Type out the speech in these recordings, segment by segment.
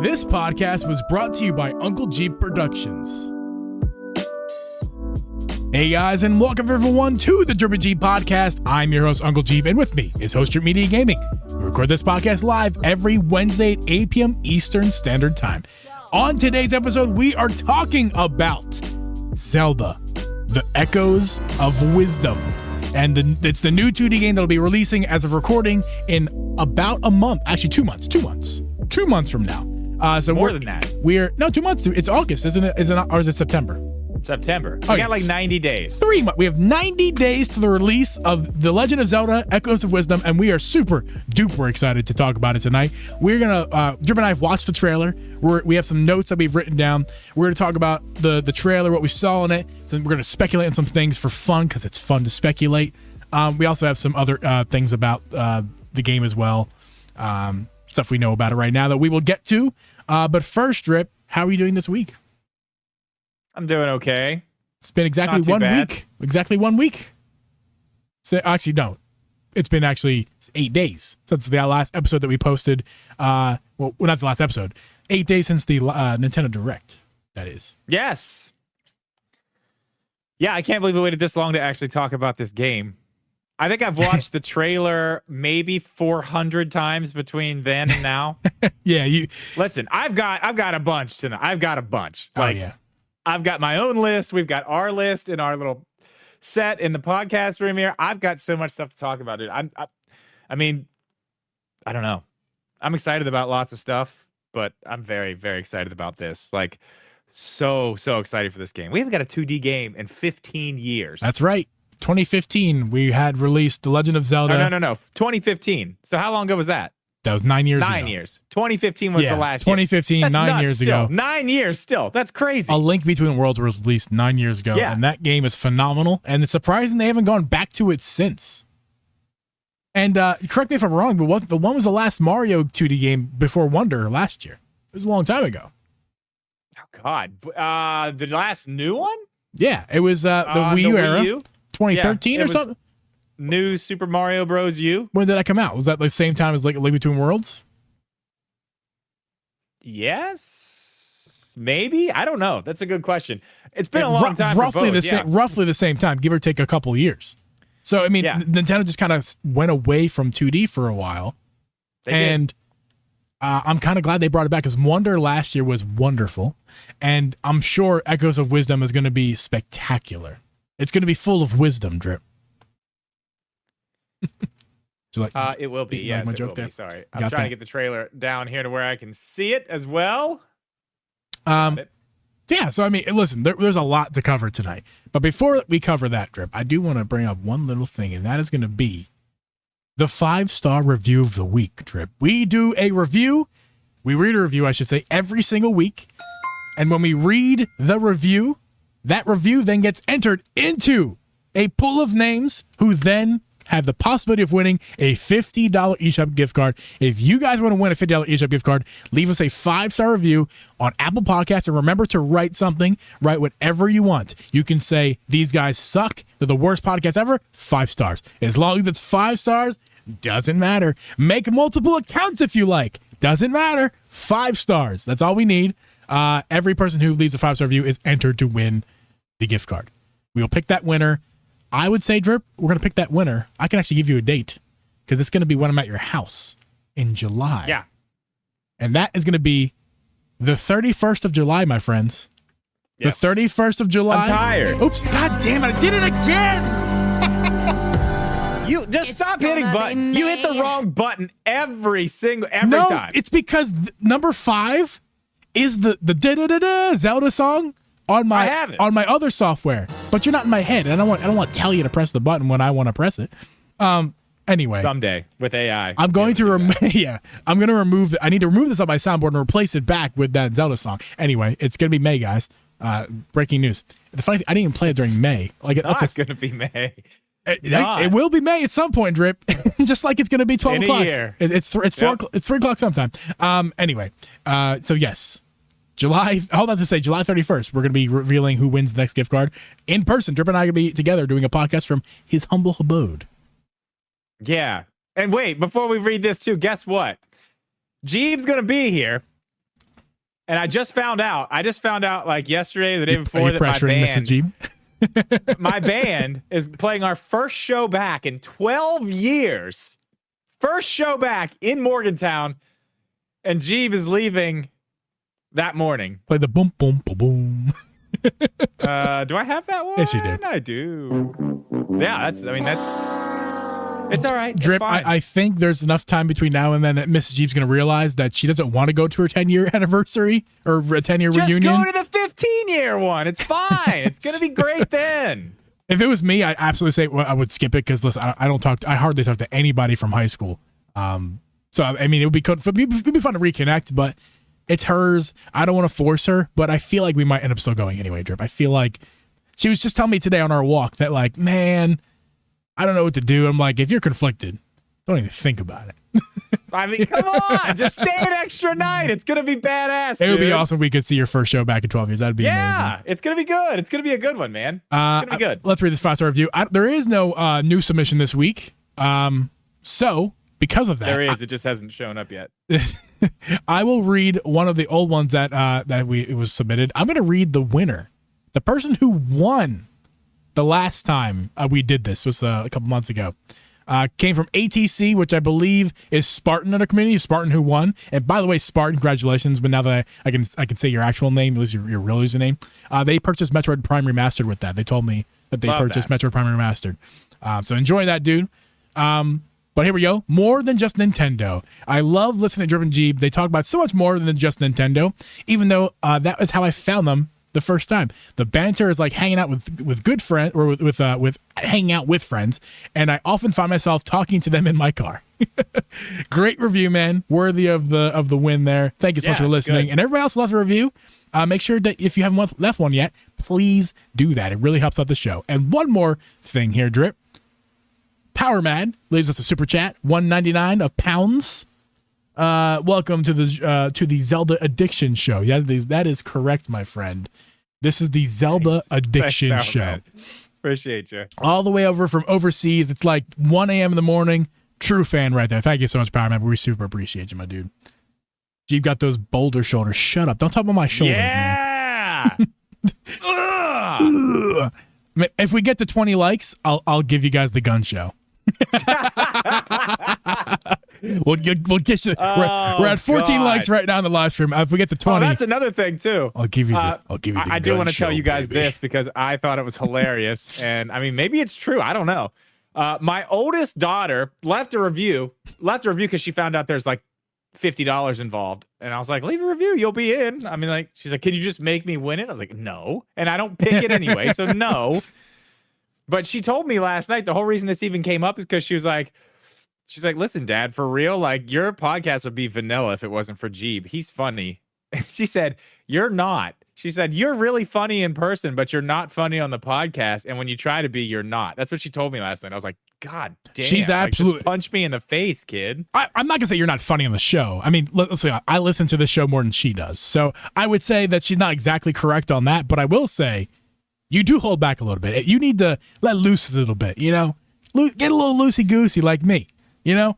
This podcast was brought to you by Uncle Geeb Productions. Hey guys, and welcome everyone to the Drip and Geeb podcast. I'm your host, Uncle Geeb, and with me is Host Drip Media Gaming. We record this podcast live every Wednesday at 8 p.m. Eastern Standard Time. On today's episode, we are talking about Zelda, The Echoes of Wisdom. And it's the new 2D game that'll be releasing as of recording in about a month. Actually, 2 months. 2 months from now. So more than that. 2 months. It's August, isn't it? Or is it September? September. We got like 90 days. 3 months. We have 90 days to the release of The Legend of Zelda, Echoes of Wisdom, and we are super duper excited to talk about it tonight. We're gonna Drip and I have watched the trailer. We have some notes that we've written down. We're gonna talk about the trailer, what we saw in it. So we're gonna speculate on some things for fun because it's fun to speculate. We also have some other things about the game as well. Stuff we know about it right now that we will get to. But first, Drip, how are you doing this week? I'm doing okay. It's been exactly 1 week. Exactly 1 week. So actually, no. It's been actually 8 days since the last episode that we posted. Well, not the last episode. 8 days since the Nintendo Direct, that is. Yes. Yeah, I can't believe we waited this long to actually talk about this game. I think I've watched the trailer maybe 400 times between then and now. Yeah, you listen. I've got a bunch tonight. I've got a bunch. Like, yeah. I've got my own list. We've got our list in our little set in the podcast room here. I've got so much stuff to talk about, dude. I mean, I don't know. I'm excited about lots of stuff, but I'm very, very excited about this. Like, so excited for this game. We haven't got a 2D game in 15 years. That's right. 2015, we had released The Legend of Zelda. No. 2015. So how long ago was that? That was 9 years ago. 9 years. 2015 was the last 2015, year. 9 years still. ago. 9 years still. That's crazy. A Link Between Worlds was released 9 years ago, and that game is phenomenal, and it's surprising they haven't gone back to it since. And correct me if I'm wrong, but the one was the last Mario 2D game before Wonder last year. It was a long time ago. Oh, God. The last new one? Yeah, it was the Wii U era. Wii U? 2013 or something? New Super Mario Bros. U. When did that come out? Was that the same time as Link Between Worlds? Yes, maybe. I don't know. That's a good question. It's been a long time. Roughly for both, roughly the same time, give or take a couple years. So I mean, Nintendo just kind of went away from 2D for a while, I'm kind of glad they brought it back because Wonder last year was wonderful, and I'm sure Echoes of Wisdom is going to be spectacular. It's going to be full of wisdom, Drip. It will be. Yes, it will be. Sorry, I'm trying to get the trailer down here to where I can see it as well. Yeah. So I mean, listen, there's a lot to cover tonight, but before we cover that, Drip, I do want to bring up one little thing, and that is going to be the 5-star review of the week, Drip. We do a review. We read a review, I should say, every single week, and when we read the review, that review then gets entered into a pool of names who then have the possibility of winning a $50 eShop gift card. If you guys want to win a $50 eShop gift card, leave us a 5-star review on Apple Podcasts, and remember to write something. Write whatever you want. You can say, these guys suck. They're the worst podcast ever. 5 stars. As long as it's 5 stars, doesn't matter. Make multiple accounts if you like. Doesn't matter. 5 stars. That's all we need. Every person who leaves a 5-star review is entered to win the gift card. We will pick that winner. I would say, Drip, we're going to pick that winner. I can actually give you a date because it's going to be when I'm at your house in July. Yeah. And that is going to be the 31st of July, my friends. Yes. The 31st of July. I'm tired. Oops. God damn it. I did it again. You just stop hitting buttons. You hit the wrong button every time. No, it's because number 5 is the da-da-da-da Zelda song on my other software, but you're not in my head. And I don't want to tell you to press the button when I want to press it. Anyway, someday with AI, I'm going to I'm going to remove. I need to remove this on my soundboard and replace it back with that Zelda song. Anyway, it's going to be May, guys. Breaking news. The funny thing, I didn't even play it during May. It's not going to be May. It will be May at some point, Drip. Just like it's going to be 12 o'clock. It's 4 o'clock sometime. Anyway, so yes. July 31st, we're going to be revealing who wins the next gift card in person. Drip and I are going to be together doing a podcast from his humble abode. Yeah. And wait, before we read this too, guess what? Geeb's going to be here. And I just found out like yesterday, the day before, Are you that my pressuring Mrs. Geeb? my band is playing our first show back in 12 years. First show back in Morgantown. And Geeb is leaving that morning. Play the boom, boom, boom, boom. Do I have that one? Yes, you do. I do. Yeah, it's all right. It's Drip, fine. I think there's enough time between now and then that Mrs. Jeep's going to realize that she doesn't want to go to her 10-year anniversary or a 10-year reunion. Just go to the 15-year one. It's fine. It's going to be great then. If it was me, I'd absolutely say I would skip it because listen, I hardly talk to anybody from high school. So I mean, it would be fun to reconnect, but it's hers. I don't want to force her, but I feel like we might end up still going anyway, Drip. I feel like she was just telling me today on our walk that like, man, I don't know what to do. I'm like, if you're conflicted, don't even think about it. I mean, come on, just stay an extra night. It's gonna be badass. It would be awesome if we could see your first show back in 12 years. That'd be amazing. Yeah, it's gonna be good. It's gonna be a good one, man. It's gonna be good. Let's read this 5-star review. There is no new submission this week. So because of that, there is. It just hasn't shown up yet. I will read one of the old ones that it was submitted. I'm gonna read the winner, the person who won the last time we did this was a couple months ago. Came from ATC, which I believe is Spartan in our community. Spartan who won. And by the way, Spartan, congratulations. But now that I can say your actual name, it was your real username. They purchased Metroid Prime Remastered with that. They told me that they purchased Metroid Prime Remastered. So enjoy that, dude. But here we go. More than just Nintendo. I love listening to Drip and Geeb. They talk about so much more than just Nintendo, even though that was how I found them the first time. The banter is like hanging out with good friends or with hanging out with friends, and I often find myself talking to them in my car. Great review, man. Worthy of the win there. Thank you so much for listening. Good. And everybody else left a review. Make sure that if you haven't left one yet, please do that. It really helps out the show. And one more thing here, Drip. Power Mad leaves us a super chat, $1.99 of pounds. Welcome to the Zelda Addiction Show. Yeah, that is correct, my friend. This is the Zelda Addiction Thanks, Show. man. Appreciate you. All the way over from overseas. It's like 1 a.m. in the morning. True fan right there. Thank you so much, Power Man. We super appreciate you, my dude. You've got those boulder shoulders. Shut up. Don't talk about my shoulders, man. Yeah. If we get to 20 likes, I'll give you guys the gun show. We'll get you. We're at 14 likes right now in the live stream. If we get to 20, that's another thing too. I'll give you the. I do want to tell you guys this because I thought it was hilarious, and I mean maybe it's true. I don't know. My oldest daughter left a review because she found out there's like $50 involved, and I was like, leave a review, you'll be in. I mean, like, she's like, can you just make me win it? I was like, no, and I don't pick it anyway, so no. But she told me last night the whole reason this even came up is because she's like, listen, Dad, for real, like your podcast would be vanilla if it wasn't for Geeb. He's funny. She said, you're not. She said, you're really funny in person, but you're not funny on the podcast. And when you try to be, you're not. That's what she told me last night. I was like, God damn. She's absolutely. Just punch me in the face, kid. I'm not going to say you're not funny on the show. I mean, let's say I listen to the show more than she does. So I would say that she's not exactly correct on that. But I will say you do hold back a little bit. You need to let loose a little bit, you know? Get a little loosey-goosey like me, you know?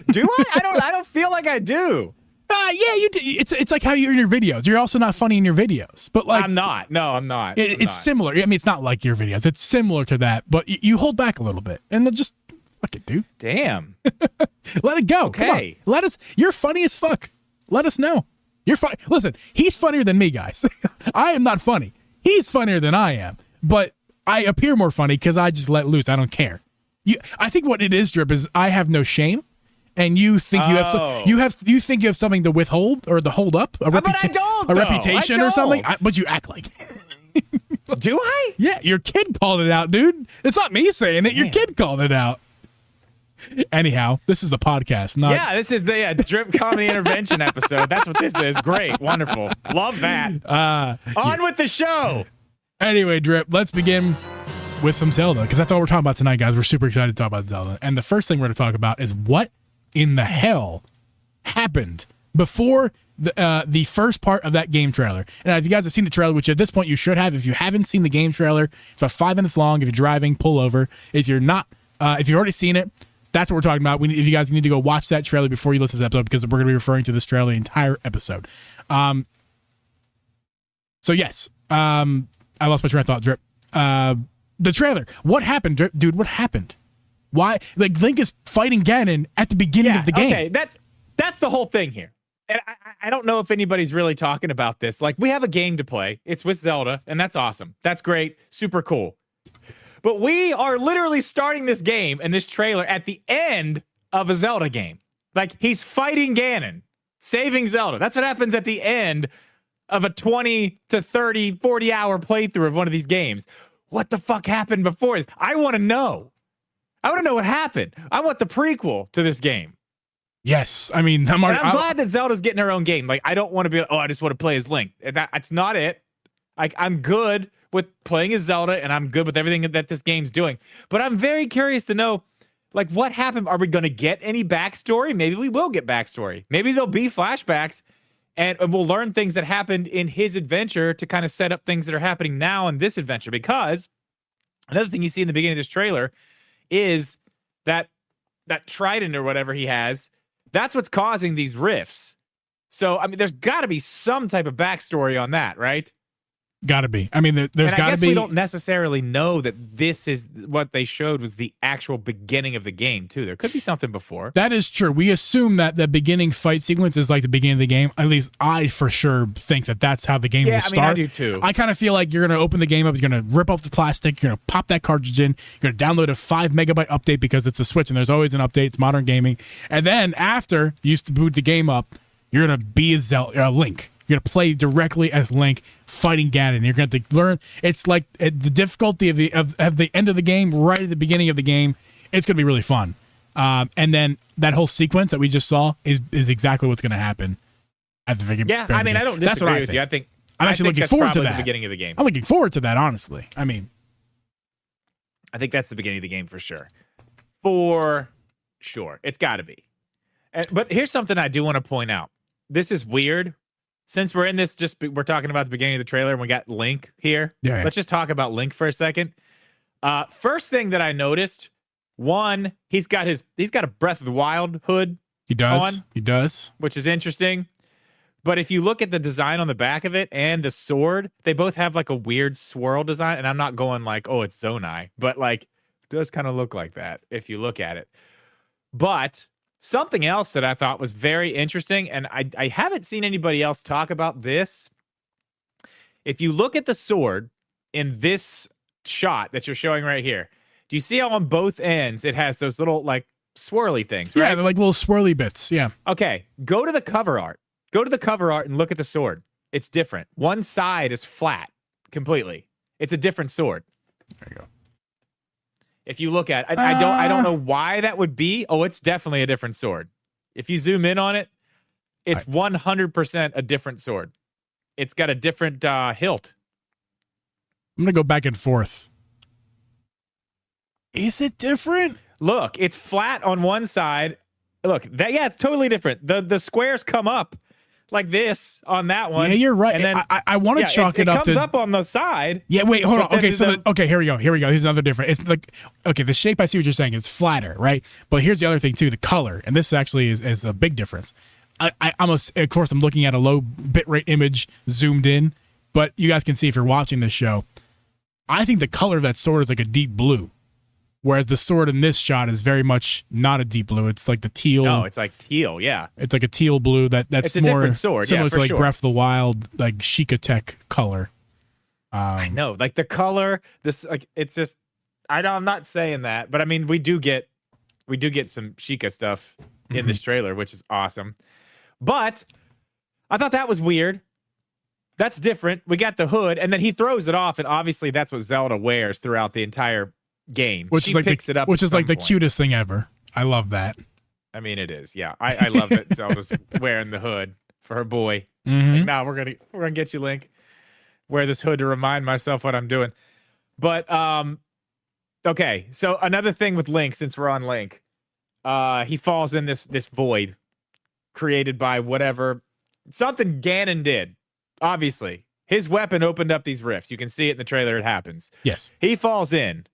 Do I? I don't feel like I do. Yeah, you do. It's like how you're in your videos. You're also not funny in your videos, but like I'm not. No, I'm not. It's similar. I mean, it's not like your videos. It's similar to that, but you hold back a little bit, and then just fuck it, dude. Damn. Let it go. Okay. Come on. Let us. You're funny as fuck. Let us know. You're funny. Listen, he's funnier than me, guys. I am not funny. He's funnier than I am, but I appear more funny because I just let loose. I don't care. I think what it is, Drip, is I have no shame. And you think you think you have something to withhold or to hold up a reputation or something, but you act like. Do I? Yeah, your kid called it out, dude. It's not me saying it. Your kid called it out. Anyhow, this is the podcast. This is the Drip Comedy Intervention episode. That's what this is. Great, wonderful, love that. On with the show. Anyway, Drip, let's begin with some Zelda because that's all we're talking about tonight, guys. We're super excited to talk about Zelda, and the first thing we're going to talk about is what in the hell happened before the first part of that game trailer. And if you guys have seen the trailer, which at this point you should have, if you haven't seen the game trailer, it's about 5 minutes long. If you're driving, pull over. If you're not, if you've already seen it, that's what we're talking about. If you guys need to go watch that trailer before you listen to this episode, because we're going to be referring to this trailer the entire episode. So yes, I lost my train of thought, Drip. The trailer. What happened, Drip? Dude, what happened? Why? Like, Link is fighting Ganon at the beginning of the game. Okay, that's the whole thing here. And I don't know if anybody's really talking about this. Like, we have a game to play. It's with Zelda, and that's awesome. That's great. Super cool. But we are literally starting this game and this trailer at the end of a Zelda game. Like, he's fighting Ganon, saving Zelda. That's what happens at the end of a 20 to 30, 40-hour playthrough of one of these games. What the fuck happened before this? I want to know. I want to know what happened. I want the prequel to this game. Yes, I mean, I'm glad that Zelda's getting her own game. Like, I don't want to be, I just want to play as Link. That's not it. Like, I'm good with playing as Zelda, and I'm good with everything that this game's doing. But I'm very curious to know, like, what happened? Are we going to get any backstory? Maybe we will get backstory. Maybe there'll be flashbacks, and we'll learn things that happened in his adventure to kind of set up things that are happening now in this adventure. Because another thing you see in the beginning of this trailer is that trident or whatever he has. That's what's causing these rifts. So, I mean, there's got to be some type of backstory on that, right? Got to be. I mean, there's got to be. We don't necessarily know that this is what they showed was the actual beginning of the game, too. There could be something before. That is true. We assume that the beginning fight sequence is like the beginning of the game. At least I for sure think that that's how the game will start. I do too. I kind of feel like you're going to open the game up, you're going to rip off the plastic, you're going to pop that cartridge in, you're going to download a 5 megabyte update because it's the Switch and there's always an update. It's modern gaming. And then after you used to boot the game up, you're going to be a Link. You're going to play directly as Link fighting Ganon. You're going to learn. It's like the difficulty of the end of the game, right at the beginning of the game. It's going to be really fun. And then that whole sequence that we just saw is exactly what's going to happen at the beginning. Yeah, I mean, I don't disagree with you. I'm actually looking forward to that. The beginning of the game. I'm looking forward to that, honestly. I mean, I think that's the beginning of the game for sure. For sure. It's got to be. But here's something I do want to point out. This is weird. Since we're in this, we're talking about the beginning of the trailer and we got Link here. Yeah. Let's just talk about Link for a second. First thing that I noticed, one, he's got a Breath of the Wild hood. He does. He does. Which is interesting. But if you look at the design on the back of it and the sword, they both have like a weird swirl design. And I'm not going like, oh, it's Zonai, but like it does kind of look like that if you look at it. But something else that I thought was very interesting, and I haven't seen anybody else talk about this. If you look at the sword in this shot that you're showing right here, do you see how on both ends it has those little like swirly things, right? Yeah, they're like little swirly bits, yeah. Okay, go to the cover art. Go to the cover art and look at the sword. It's different. One side is flat completely. It's a different sword. There you go. If you look at it, I don't know why that would be. Oh, it's definitely a different sword. If you zoom in on it, it's 100% a different sword. It's got a different hilt. I'm going to go back and forth. Is it different? Look, it's flat on one side. Look, it's totally different. The squares come up like this on that one. Yeah, you're right. And then I want to chalk it up to... It comes up on the side. Yeah, wait, hold on. Okay, here we go. Here's another different. It's like, okay, the shape, I see what you're saying. It's flatter, right? But here's the other thing, too, the color. And this actually is a big difference. Of course, I'm looking at a low bitrate image zoomed in, but you guys can see if you're watching this show. I think the color of that sword is like a deep blue. Whereas the sword in this shot is very much not a deep blue. It's like the teal. No, it's like teal, yeah. It's like a teal blue. That's it's a more different sword, similar to like sure. Breath of the Wild, like Sheikah Tech color. I know, like the color. This, like, it's just. I'm not saying that, but I mean, we do get some Sheikah stuff in this trailer, which is awesome. But I thought that was weird. That's different. We got the hood, and then he throws it off, and obviously that's what Zelda wears throughout the entire game. Which is like the cutest thing ever. I love that. I mean, it is. Yeah, I love that Zelda's wearing the hood for her boy. Mm-hmm. Like, nah, we're gonna get you, Link. Wear this hood to remind myself what I'm doing. But okay. So another thing with Link, since we're on Link, he falls in this void created by something Ganon did. Obviously, his weapon opened up these rifts. You can see it in the trailer. It happens. Yes. He falls in.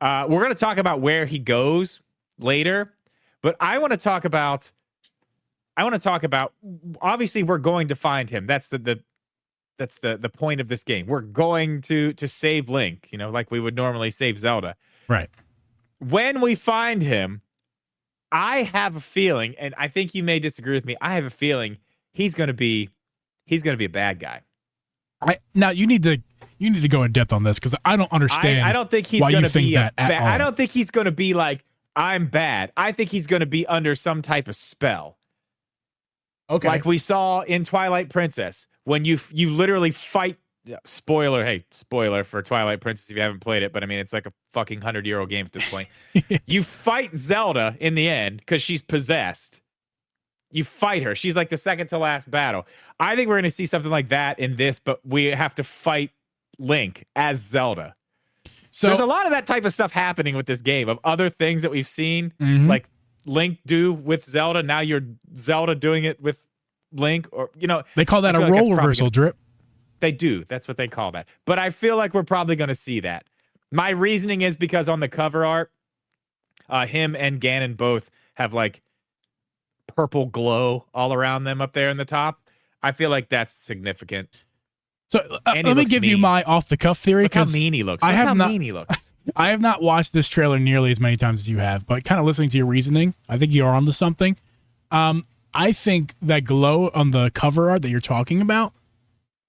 We're going to talk about where he goes later, but I want to talk about, obviously we're going to find him. That's the the point of this game. We're going to save Link, like we would normally save Zelda. Right. When we find him, I have a feeling, and I think you may disagree with me. I have a feeling he's going to be a bad guy. Now you need to go in depth on this because I don't understand. I don't think he's going to be that at all. I don't think he's going to be like, I'm bad. I think he's going to be under some type of spell. Okay. Like we saw in Twilight Princess when you literally fight. Spoiler for Twilight Princess if you haven't played it, but I mean it's like a fucking 100-year-old game at this point. You fight Zelda in the end because she's possessed. You fight her. She's like the second to last battle. I think we're going to see something like that in this, but we have to fight Link as Zelda. So there's a lot of that type of stuff happening with this game, of other things that we've seen, like Link do with Zelda. Now you're Zelda doing it with Link, or they call that a role reversal, Drip. They do. That's what they call that. But I feel like we're probably going to see that. My reasoning is because on the cover art, him and Ganon both have like purple glow all around them up there in the top. I feel like that's significant. So let me give you my off the cuff theory. Look how mean he looks. Mean he looks. I have not watched this trailer nearly as many times as you have, but kind of listening to your reasoning, I think you're onto something. I think that glow on the cover art that you're talking about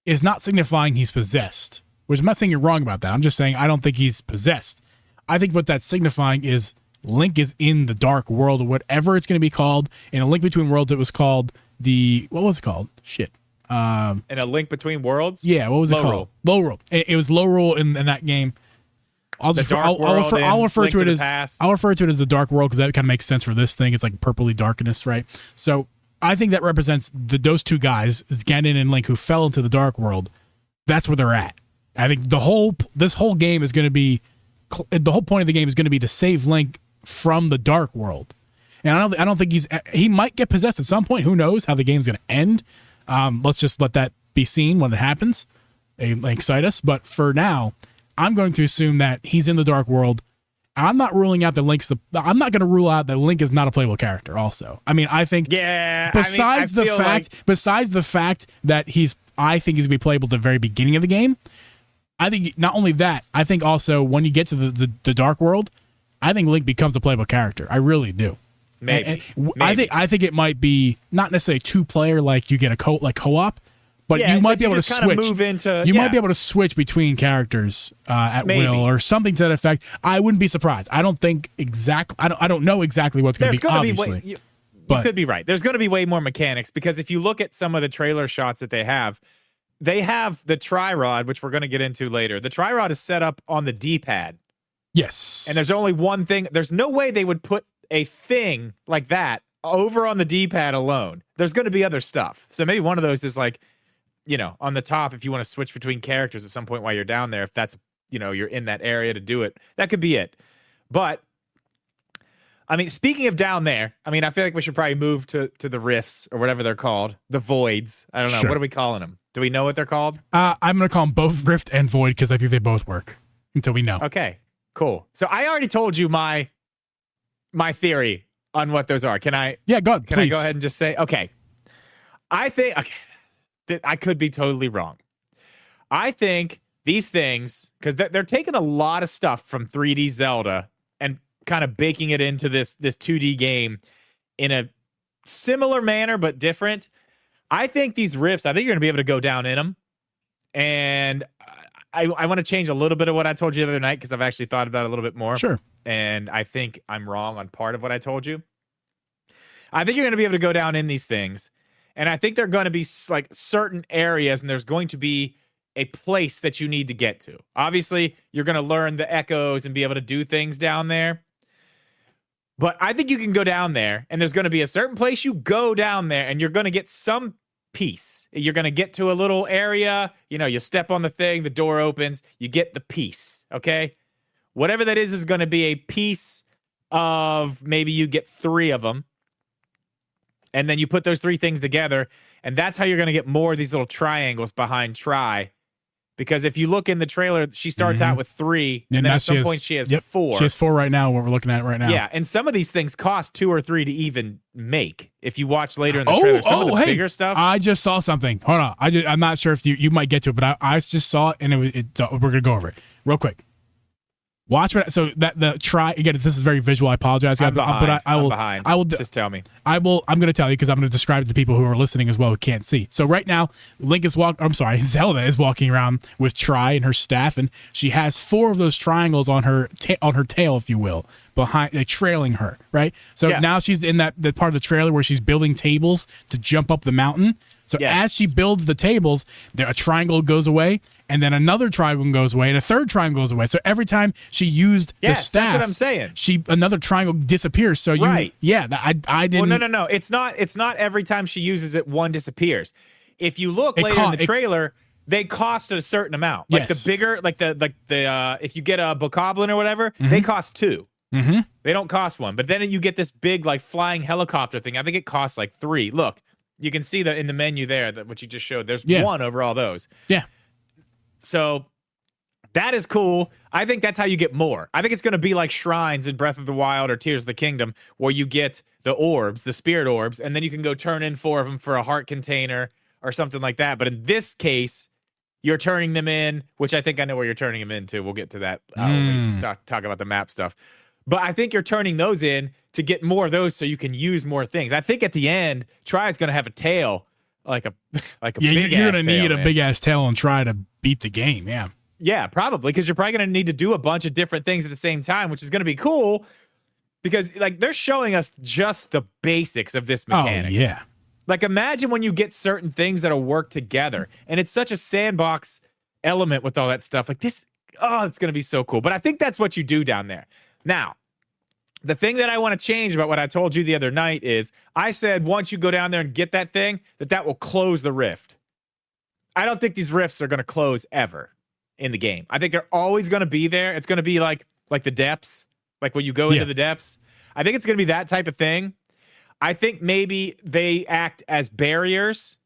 is not signifying he's possessed, which I'm not saying you're wrong about that. I'm just saying I don't think he's possessed. I think what that's signifying is Link is in the dark world, or whatever it's going to be called. In A Link Between Worlds, it was called what was it called? Shit. In A Link Between Worlds? Yeah, what was it called? Low Roll. It was Low Roll in that game. I'll refer to it as the dark world because that kind of makes sense for this thing. It's like purpley darkness, right? So I think that represents those two guys, Ganon and Link, who fell into the dark world. That's where they're at. I think this whole game is going to be, the whole point of the game is going to be to save Link from the dark world. And I don't think he might get possessed at some point. Who knows how the game's going to end? Let's just let that be seen when it happens. They excite us. But for now, I'm going to assume that he's in the dark world. I'm not ruling out that I'm not going to rule out that Link is not a playable character also. I mean, I think besides the fact that I think he's going to be playable at the very beginning of the game, I think not only that, I think also when you get to the dark world, I think Link becomes a playable character. I really do. Maybe. I think it might be not necessarily 2-player like you get a co-op, but you might be able to switch. Might be able to switch between characters at will or something to that effect. I wouldn't be surprised. I don't think exactly. I don't know exactly what's going to be. Obviously, you could be right. There's going to be way more mechanics because if you look at some of the trailer shots that they have the tri-rod, which we're going to get into later. The tri-rod is set up on the D-pad. Yes, and there's only one thing. There's no way they would put a thing like that over on the D-pad alone. There's going to be other stuff. So maybe one of those is like, on the top, if you want to switch between characters at some point while you're down there, if that's, you're in that area to do it, that could be it. But, I mean, speaking of down there, I mean, I feel like we should probably move to the rifts or whatever they're called, the voids. I don't know. Sure. What are we calling them? Do we know what they're called? I'm going to call them both rift and void because I think they both work until we know. Okay, cool. So I already told you my theory on what those are. Can I? Yeah, go ahead. Can I go ahead and just say, okay, I think, I could be totally wrong. I think these things, because they're taking a lot of stuff from 3D Zelda and kind of baking it into this 2D game in a similar manner but different. I think these rifts, I think you're going to be able to go down in them. And I want to change a little bit of what I told you the other night because I've actually thought about it a little bit more. Sure. And I think I'm wrong on part of what I told you. I think you're going to be able to go down in these things. And I think they're going to be like certain areas, and there's going to be a place that you need to get to. Obviously, you're going to learn the echoes and be able to do things down there. But I think you can go down there, and there's going to be a certain place you go down there, and you're going to get some piece. You're going to get to a little area. You step on the thing, the door opens, you get the piece, okay? Whatever that is going to be a piece of, maybe you get 3 of them. And then you put those 3 things together, and that's how you're going to get more of these little triangles behind Tri, Because if you look in the trailer, she starts out with 3, and then at some point she has 4. She has 4 right now, what we're looking at right now. Yeah, and some of these things cost 2 or 3 to even make. If you watch later in the trailer, some of the bigger stuff. I just saw something. Hold on. I'm not sure if you might get to it, but I just saw it, and we're going to go over it real quick. Watch what. So that the try again. This is very visual. I apologize, I'm but behind. I will. I'm behind. I will. Just tell me. I will. I'm going to tell you because I'm going to describe it to people who are listening as well who can't see. So right now, Zelda is walking around with Tri and her staff, and she has 4 of those triangles on her tail, if you will, behind, trailing her. Right. So now she's in that part of the trailer where she's building tables to jump up the mountain. So as she builds the tables, a triangle goes away, and then another triangle goes away, and a third triangle goes away. So every time she used the staff, that's what I'm saying. Another triangle disappears. So I didn't. Well, no. It's not every time she uses it, one disappears. If you look later in the trailer, they cost a certain amount. Like the bigger, like the if you get a bokoblin or whatever, they cost 2. Mm-hmm. They don't cost 1. But then you get this big like flying helicopter thing. I think it costs like 3. Look. You can see that in the menu there, that what you just showed. There's 1 over all those. Yeah. So that is cool. I think that's how you get more. I think it's going to be like shrines in Breath of the Wild or Tears of the Kingdom, where you get the orbs, the spirit orbs, and then you can go turn in 4 of them for a heart container or something like that. But in this case, you're turning them in, which I think I know where you're turning them into. We'll get to that when we start talk about the map stuff. But I think you're turning those in to get more of those so you can use more things. I think at the end, Tri is going to have a tail, like a big ass tail. You're going to need a big ass tail and try to beat the game. Yeah. Yeah, probably, because you're probably going to need to do a bunch of different things at the same time, which is going to be cool because like they're showing us just the basics of this mechanic. Oh, yeah. Like imagine when you get certain things that'll work together, and it's such a sandbox element with all that stuff. Like this, it's going to be so cool. But I think that's what you do down there. Now, the thing that I want to change about what I told you the other night is I said once you go down there and get that thing, that will close the rift. I don't think these rifts are going to close ever in the game. I think they're always going to be there. It's going to be like the depths, like when you go into the depths. I think it's going to be that type of thing. I think maybe they act as barriers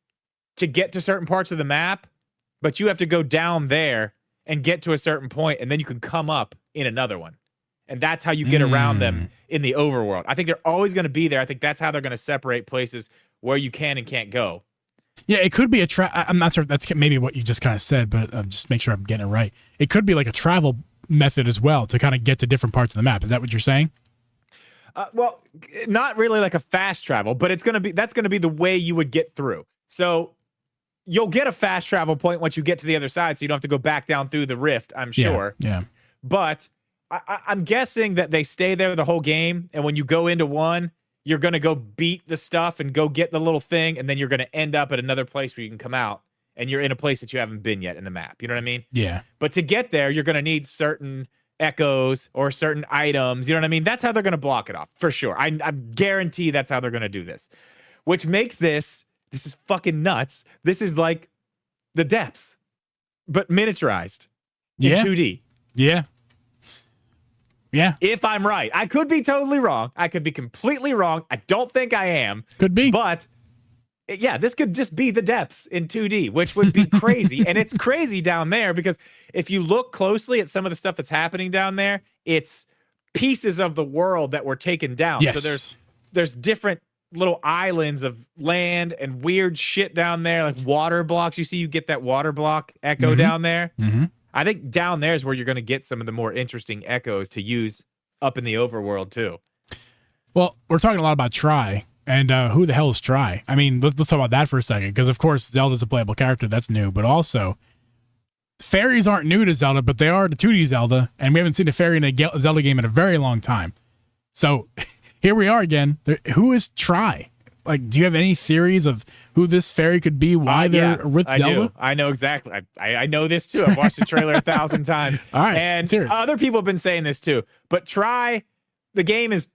to get to certain parts of the map, but you have to go down there and get to a certain point, and then you can come up in another one. And that's how you get around them in the overworld. I think they're always going to be there. I think that's how they're going to separate places where you can and can't go. Yeah, it could be a I'm not sure. That's maybe what you just kind of said, but just make sure I'm getting it right. It could be like a travel method as well to kind of get to different parts of the map. Is that what you're saying? Well, not really like a fast travel, but that's going to be the way you would get through. So you'll get a fast travel point once you get to the other side, so you don't have to go back down through the rift, I'm sure. Yeah. But I'm guessing that they stay there the whole game, and when you go into one, you're going to go beat the stuff and go get the little thing, and then you're going to end up at another place where you can come out, and you're in a place that you haven't been yet in the map. You know what I mean? Yeah. But to get there, you're going to need certain echoes or certain items. You know what I mean? That's how they're going to block it off, for sure. I guarantee that's how they're going to do this, which makes this is fucking nuts. This is like the depths, but miniaturized in 2D. Yeah. Yeah. If I'm right. I could be totally wrong. I could be completely wrong. I don't think I am. Could be. But yeah, this could just be the depths in 2D, which would be crazy. And it's crazy down there because if you look closely at some of the stuff that's happening down there, it's pieces of the world that were taken down. Yes. So there's different little islands of land and weird shit down there, like water blocks. You get that water block echo down there. Mm-hmm. I think down there is where you're going to get some of the more interesting echoes to use up in the overworld too. Well, we're talking a lot about Tri, and who the hell is Tri? I mean, let's talk about that for a second, because of course Zelda's a playable character, that's new, but also fairies aren't new to Zelda, but they are to 2D Zelda, and we haven't seen a fairy in a Zelda game in a very long time. So here we are again. Who is Tri? Like, do you have any theories of who this fairy could be? Why they're with Zelda? I do. I know exactly. I know this too. I've watched the trailer 1,000 times. All right, and other people have been saying this too. But Tri, the game it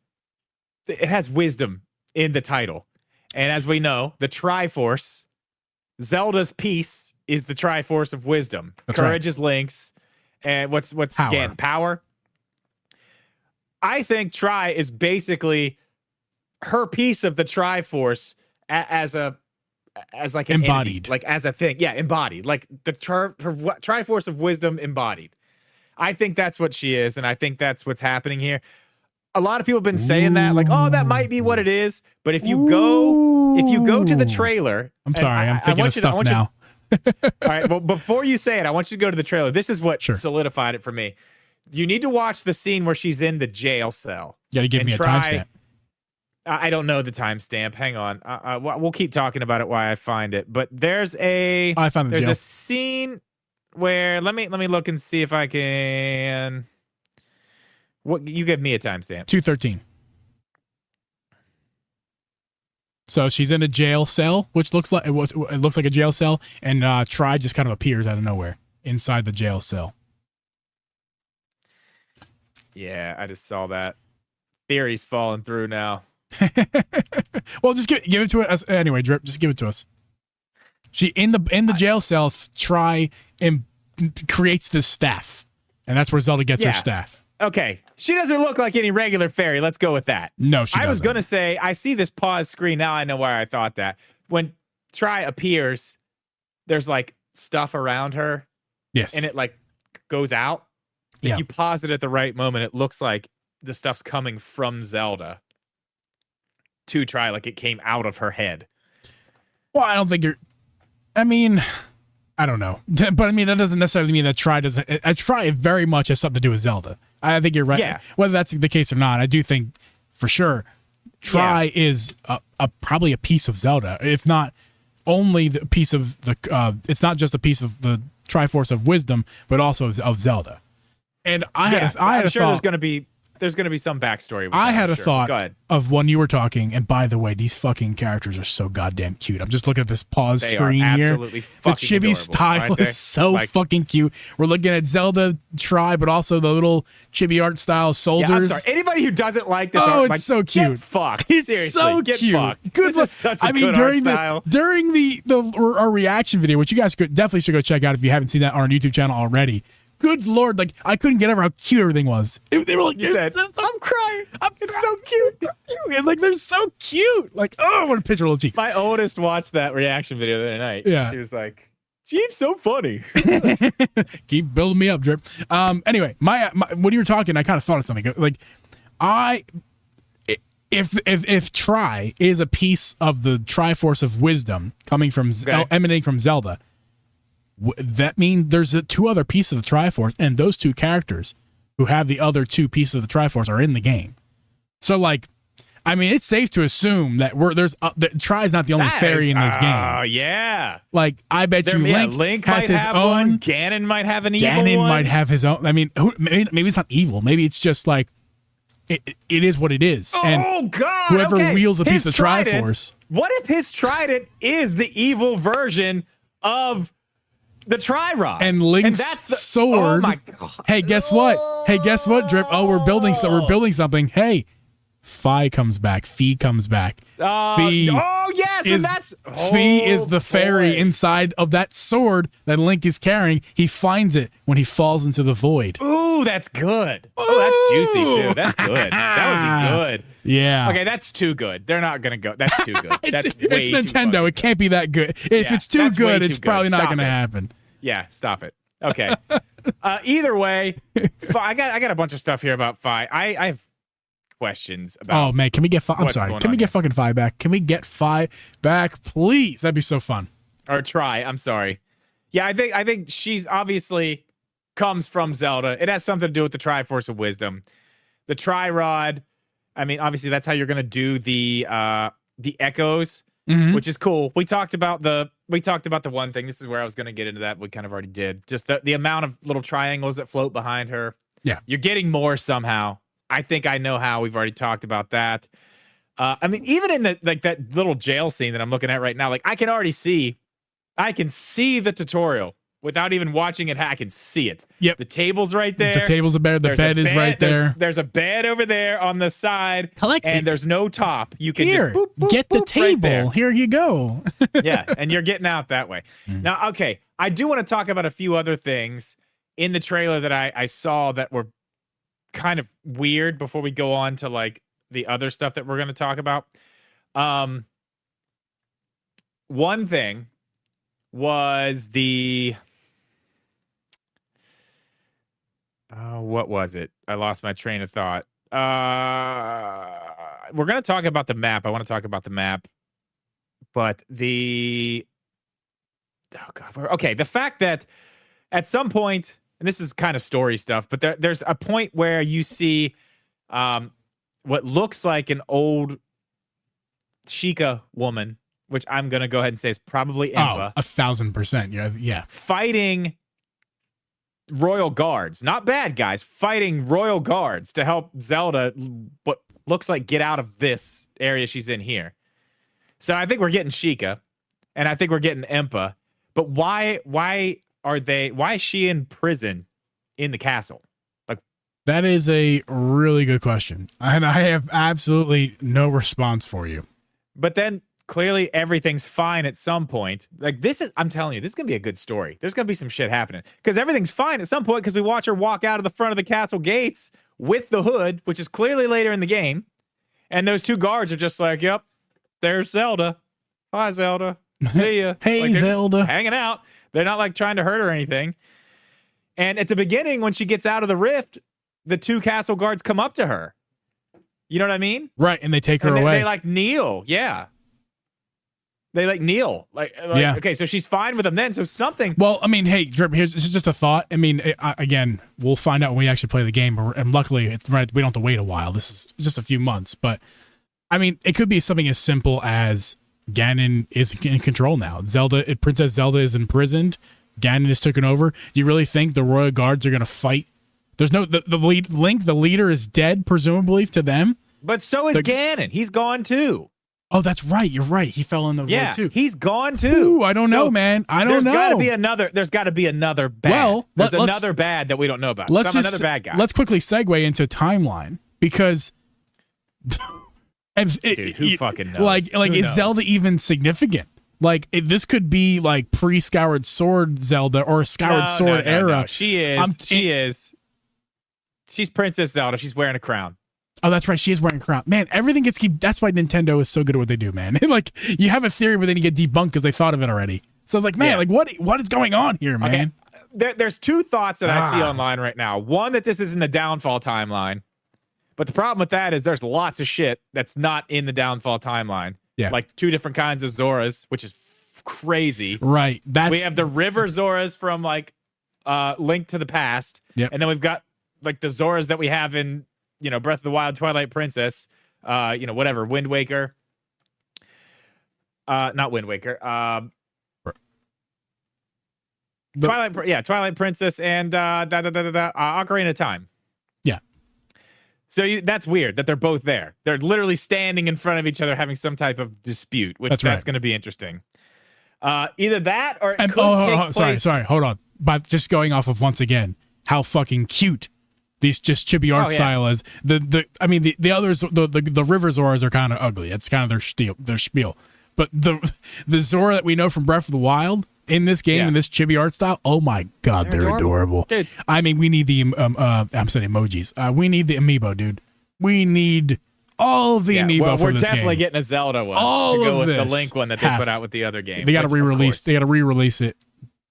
has wisdom in the title, and as we know, the Triforce, Zelda's piece is the Triforce of wisdom. That's Courage right. is Link's, and what's Power. again power. I think Tri is basically her piece of the Triforce as as like an embodied, entity, like as a thing. Yeah, embodied, like the her Triforce of Wisdom embodied. I think that's what she is, and I think that's what's happening here. A lot of people have been saying that, like, oh, that might be what it is. But if you go to the trailer, I'm sorry, I'm thinking of stuff now. All right, well, before you say it, I want you to go to the trailer. This is what Sure. solidified it for me. You need to watch the scene where she's in the jail cell. You got to give me a timestamp. I don't know the timestamp. Hang on. We'll keep talking about it while I find it. But there's a a scene where let me look and see if I can. What you give me a timestamp? 2:13. So she's in a jail cell, which looks like it looks like a jail cell, and Tri just kind of appears out of nowhere inside the jail cell. Yeah, I just saw that. Theory's falling through now. Well, just give it to us anyway. Drip, just give it to us. She in the jail cell. Tri and creates this staff, and that's where Zelda gets her staff. Okay, she doesn't look like any regular fairy. Let's go with that. No, she doesn't. I was gonna say I see this pause screen now. I know why I thought that. When Tri appears, there's like stuff around her. Yes, and it like goes out. If you pause it at the right moment, it looks like the stuff's coming from Zelda to Tri, like it came out of her head. Well, I don't think you're. I mean, I don't know, but I mean that doesn't necessarily mean that Tri doesn't. Tri very much has something to do with Zelda. I think you're right. Yeah. Whether that's the case or not, I do think for sure Tri is probably a piece of Zelda, if not only the piece of the. It's not just a piece of the Triforce of Wisdom, but also of Zelda. And I'm sure there's gonna be some backstory. With I that, had a thought Go ahead. of when you were talking, and by the way, these fucking characters are so goddamn cute. I'm just looking at this pause screen here. Absolutely the chibi style is so fucking cute. We're looking at Zelda Tri, but also the little chibi art style soldiers. Yeah, I'm sorry. Anybody who doesn't like this, it's so cute. Get fucked. It's Seriously, so get cute. Fucked. Good luck. Such a good art style. during our reaction video, which you guys definitely should go check out if you haven't seen that on our YouTube channel already. Good Lord, like I couldn't get over how cute everything was. They were like, I'm crying. It's so cute. And like they're so cute. Like, oh, I want to picture little cheeks. My oldest watched that reaction video the other night. Yeah. She was like, Geeb's so funny. Keep building me up, Drip. Anyway, my when you were talking, I kind of thought of something. Like, if Tri is a piece of the Triforce of Wisdom coming from emanating from Zelda, that means there's two other pieces of the Triforce, and those two characters who have the other two pieces of the Triforce are in the game. So, like, I mean, it's safe to assume that Tri's not the only fairy in this game. Oh, yeah. Like, I bet Link has his own. One. Ganon might have an evil one. Ganon might have his own. I mean, maybe it's not evil. Maybe it's just like, it is what it is. Oh, God. Whoever wields a piece of Triforce. What if his trident is the evil version of the Tri-Rod? And Link's sword. Oh my God. Hey, guess what? Drip? Oh, we're building something. Hey, Fi comes back. Fi comes back. Fi is the fairy inside of that sword that Link is carrying. He finds it when he falls into the void. Ooh, that's good. Oh, that's juicy too. That's good. That would be good. Yeah. Okay, that's too good. They're not gonna go. That's too good. It's Nintendo. It can't be that good. If it's too good, it's probably not gonna happen. Yeah, stop it. Okay. Either way, I got a bunch of stuff here about Fi. I have questions about. Oh man, can we get Fi? I'm sorry. Can we get fucking Fi back? Can we get Fi back, please? That'd be so fun. Or Tri. I'm sorry. Yeah, I think she's obviously comes from Zelda. It has something to do with the Triforce of Wisdom, the Tri-Rod. I mean, obviously that's how you're gonna do the echoes. Mm-hmm. Which is cool. We talked about the one thing. This is where I was going to get into that. We kind of already did. Just the amount of little triangles that float behind her. Yeah. You're getting more somehow. I think I know how. We've already talked about that. I mean, even in that little jail scene that I'm looking at right now, like I can see the tutorial without even watching it. I can see it. Yep. The table's right there. The table's there. The bed is right there. There's a bed over there on the side. And there's no top. You can just boop, boop, get the boop table. Right here you go. Yeah, and you're getting out that way. Now, okay, I do want to talk about a few other things in the trailer that I saw that were kind of weird before we go on to like the other stuff that we're going to talk about. one thing was the what was it? I lost my train of thought. We're going to talk about the map. I want to talk about the map. But the okay, the fact that at some point, and this is kind of story stuff, but there's a point where you see what looks like an old Sheikah woman, which I'm going to go ahead and say is probably Impa. 1,000%. Yeah. Fighting royal guards, not bad guys, fighting royal guards to help Zelda, what looks like, get out of this area she's in here. So I think we're getting Sheikah, and I think we're getting Impa. But why is she in prison in the castle? Like, that is a really good question, and I have absolutely no response for you. But then clearly everything's fine at some point. Like, I'm telling you, this is going to be a good story. There's going to be some shit happening because everything's fine at some point because we watch her walk out of the front of the castle gates with the hood, which is clearly later in the game. And those two guards are just like, yep, there's Zelda. Hi, Zelda. See ya. Hey, like, Zelda. Hanging out. They're not like trying to hurt her or anything. And at the beginning, when she gets out of the rift, the two castle guards come up to her. You know what I mean? Right, and they take her away. They like kneel. Yeah. They like kneel. Like, yeah. Okay, so she's fine with them then. So something. Well, I mean, hey, Drip, this is just a thought. I mean, again, we'll find out when we actually play the game. And luckily, it's right. We don't have to wait a while. This is just a few months. But, I mean, it could be something as simple as Ganon is in control now. Princess Zelda is imprisoned. Ganon is taken over. Do you really think the royal guards are going to fight? There's no Link, the leader, is dead, presumably, to them. But so is Ganon. He's gone too. Oh, that's right. You're right. He fell in the road too. He's gone too. Ooh, I don't know, man. I don't know. There's got to be another bad. Well, there's another bad that we don't know about. Another bad guy. Let's quickly segue into timeline because dude, who fucking knows? Like who is knows? Zelda even significant? Like this could be like pre-Skyward Sword Zelda or Skyward Sword era. No. She is. She's Princess Zelda. She's wearing a crown. Oh, that's right. She is wearing a crown. Man, everything gets that's why Nintendo is so good at what they do, man. Like you have a theory, but then you get debunked because they thought of it already. So it's like, man, like what is going on here, man? Okay. There's two thoughts that I see online right now. One, that this is in the downfall timeline. But the problem with that is there's lots of shit that's not in the downfall timeline. Yeah. Like two different kinds of Zoras, which is crazy. Right. We have the river Zoras from like Link to the Past. Yep. And then we've got like the Zoras that we have in, Breath of the Wild, Twilight Princess, whatever, Wind Waker. Not Wind Waker. Twilight Princess and Ocarina of Time. Yeah. So that's weird that they're both there. They're literally standing in front of each other having some type of dispute, which that's going to be interesting. Either that or it could take place. Sorry, hold on. But just going off of, once again, how fucking cute these just chibi art style is. The others, the River Zoras are kind of ugly. It's kind of their spiel. But the Zora that we know from Breath of the Wild in this game, in this chibi art style, oh my god, they're adorable. Dude. I mean, we need the I'm saying emojis. We need the amiibo, dude. We need all of the amiibo from this game. We're definitely getting a Zelda one to go with the Link one that they put out with the other game. They got to re-release. They got to re-release it,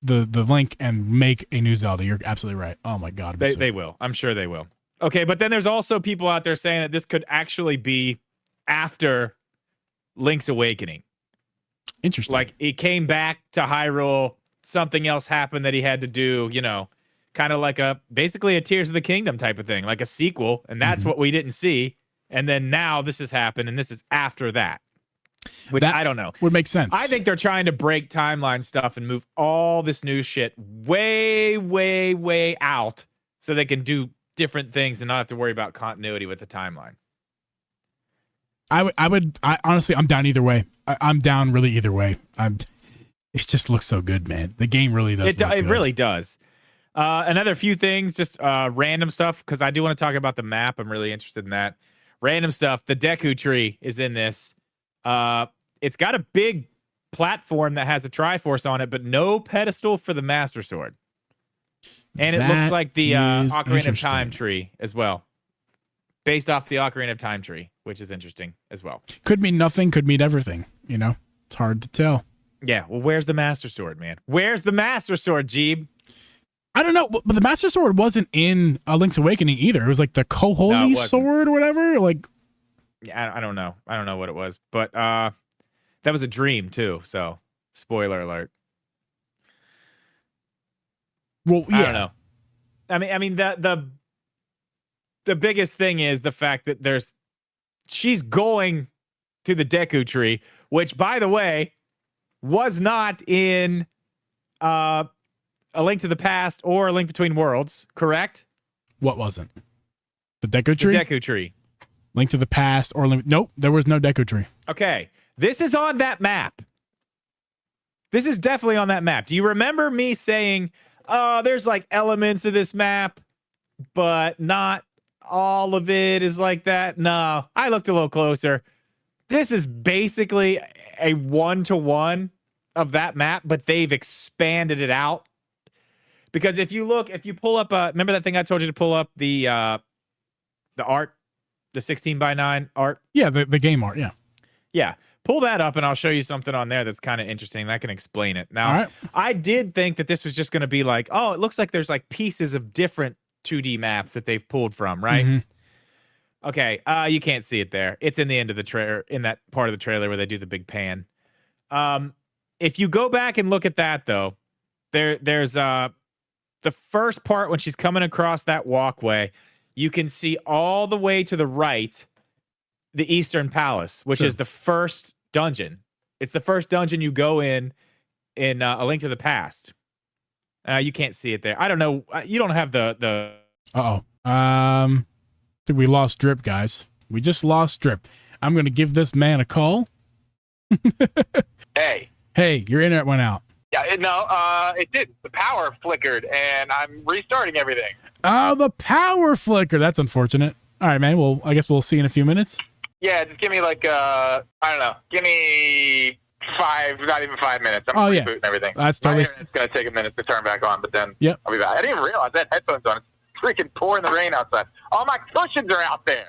the Link, and make a new Zelda. You're absolutely right. Oh my god, they will. I'm sure they will. Okay, but then there's also people out there saying that this could actually be after Link's Awakening. Interesting. Like he came back to Hyrule, something else happened that he had to do, kind of like basically a Tears of the Kingdom type of thing, like a sequel, and that's what we didn't see. And then now this has happened, and this is after that, which I don't know. Would make sense. I think they're trying to break timeline stuff and move all this new shit way, way, way out so they can do different things and not have to worry about continuity with the timeline. I honestly, I'm down either way. I'm down really either way. It just looks so good, man. The game really does. It really does. Another few things, just random stuff, because I do want to talk about the map. I'm really interested in that. Random stuff. The Deku tree is in this. It's got a big platform that has a Triforce on it, but no pedestal for the Master Sword. And it looks like the Ocarina of Time tree as well. Based off the Ocarina of Time tree, which is interesting as well. Could mean nothing, could mean everything. It's hard to tell. Yeah, well, where's the Master Sword, man? Where's the Master Sword, Geeb? I don't know, but the Master Sword wasn't in Link's Awakening either. It was like the Koholi sword or whatever. Like, yeah, I don't know. I don't know what it was, but that was a dream too. So, spoiler alert. Well, yeah. I don't know. I mean the biggest thing is the fact that she's going to the Deku Tree, which, by the way, was not in A Link to the Past or A Link Between Worlds, correct? What wasn't? The Deku Tree? The Deku Tree. Link to the Past or nope, there was no Deku Tree. Okay, this is on that map. This is definitely on that map. Do you remember me saying, there's like elements of this map, but not all of it is like that? No, I looked a little closer. This is basically a 1-to-1 of that map, but they've expanded it out. Because if you pull up, remember that thing I told you to pull up, the art, the 16:9 art? Yeah, the game art, yeah. Yeah, pull that up and I'll show you something on there that's kind of interesting. And I can explain it. Now, right. I did think that this was just going to be like, oh, it looks like there's like pieces of different 2D maps that they've pulled from, right? Mm-hmm. Okay, you can't see it there. It's in the end of the trailer, in that part of the trailer where they do the big pan. If you go back and look at that, though, there's the first part when she's coming across that walkway, you can see all the way to the right the Eastern Palace, which is the first dungeon. It's the first dungeon you go in A Link to the Past. You can't see it there. I don't know. You don't have the. Uh-oh. I think we lost Drip, guys. We just lost Drip. I'm going to give this man a call. Hey, your internet went out. Yeah, it did. The power flickered, and I'm restarting everything. Oh, the power flicker. That's unfortunate. All right, man. Well, I guess we'll see you in a few minutes. Yeah, just give me I don't know. Give me not even 5 minutes. I'm rebooting everything. That's totally. It's going to take a minute to turn back on, but then yep. I'll be back. I didn't even realize I had headphones on. It's freaking pouring the rain outside. All my cushions are out there.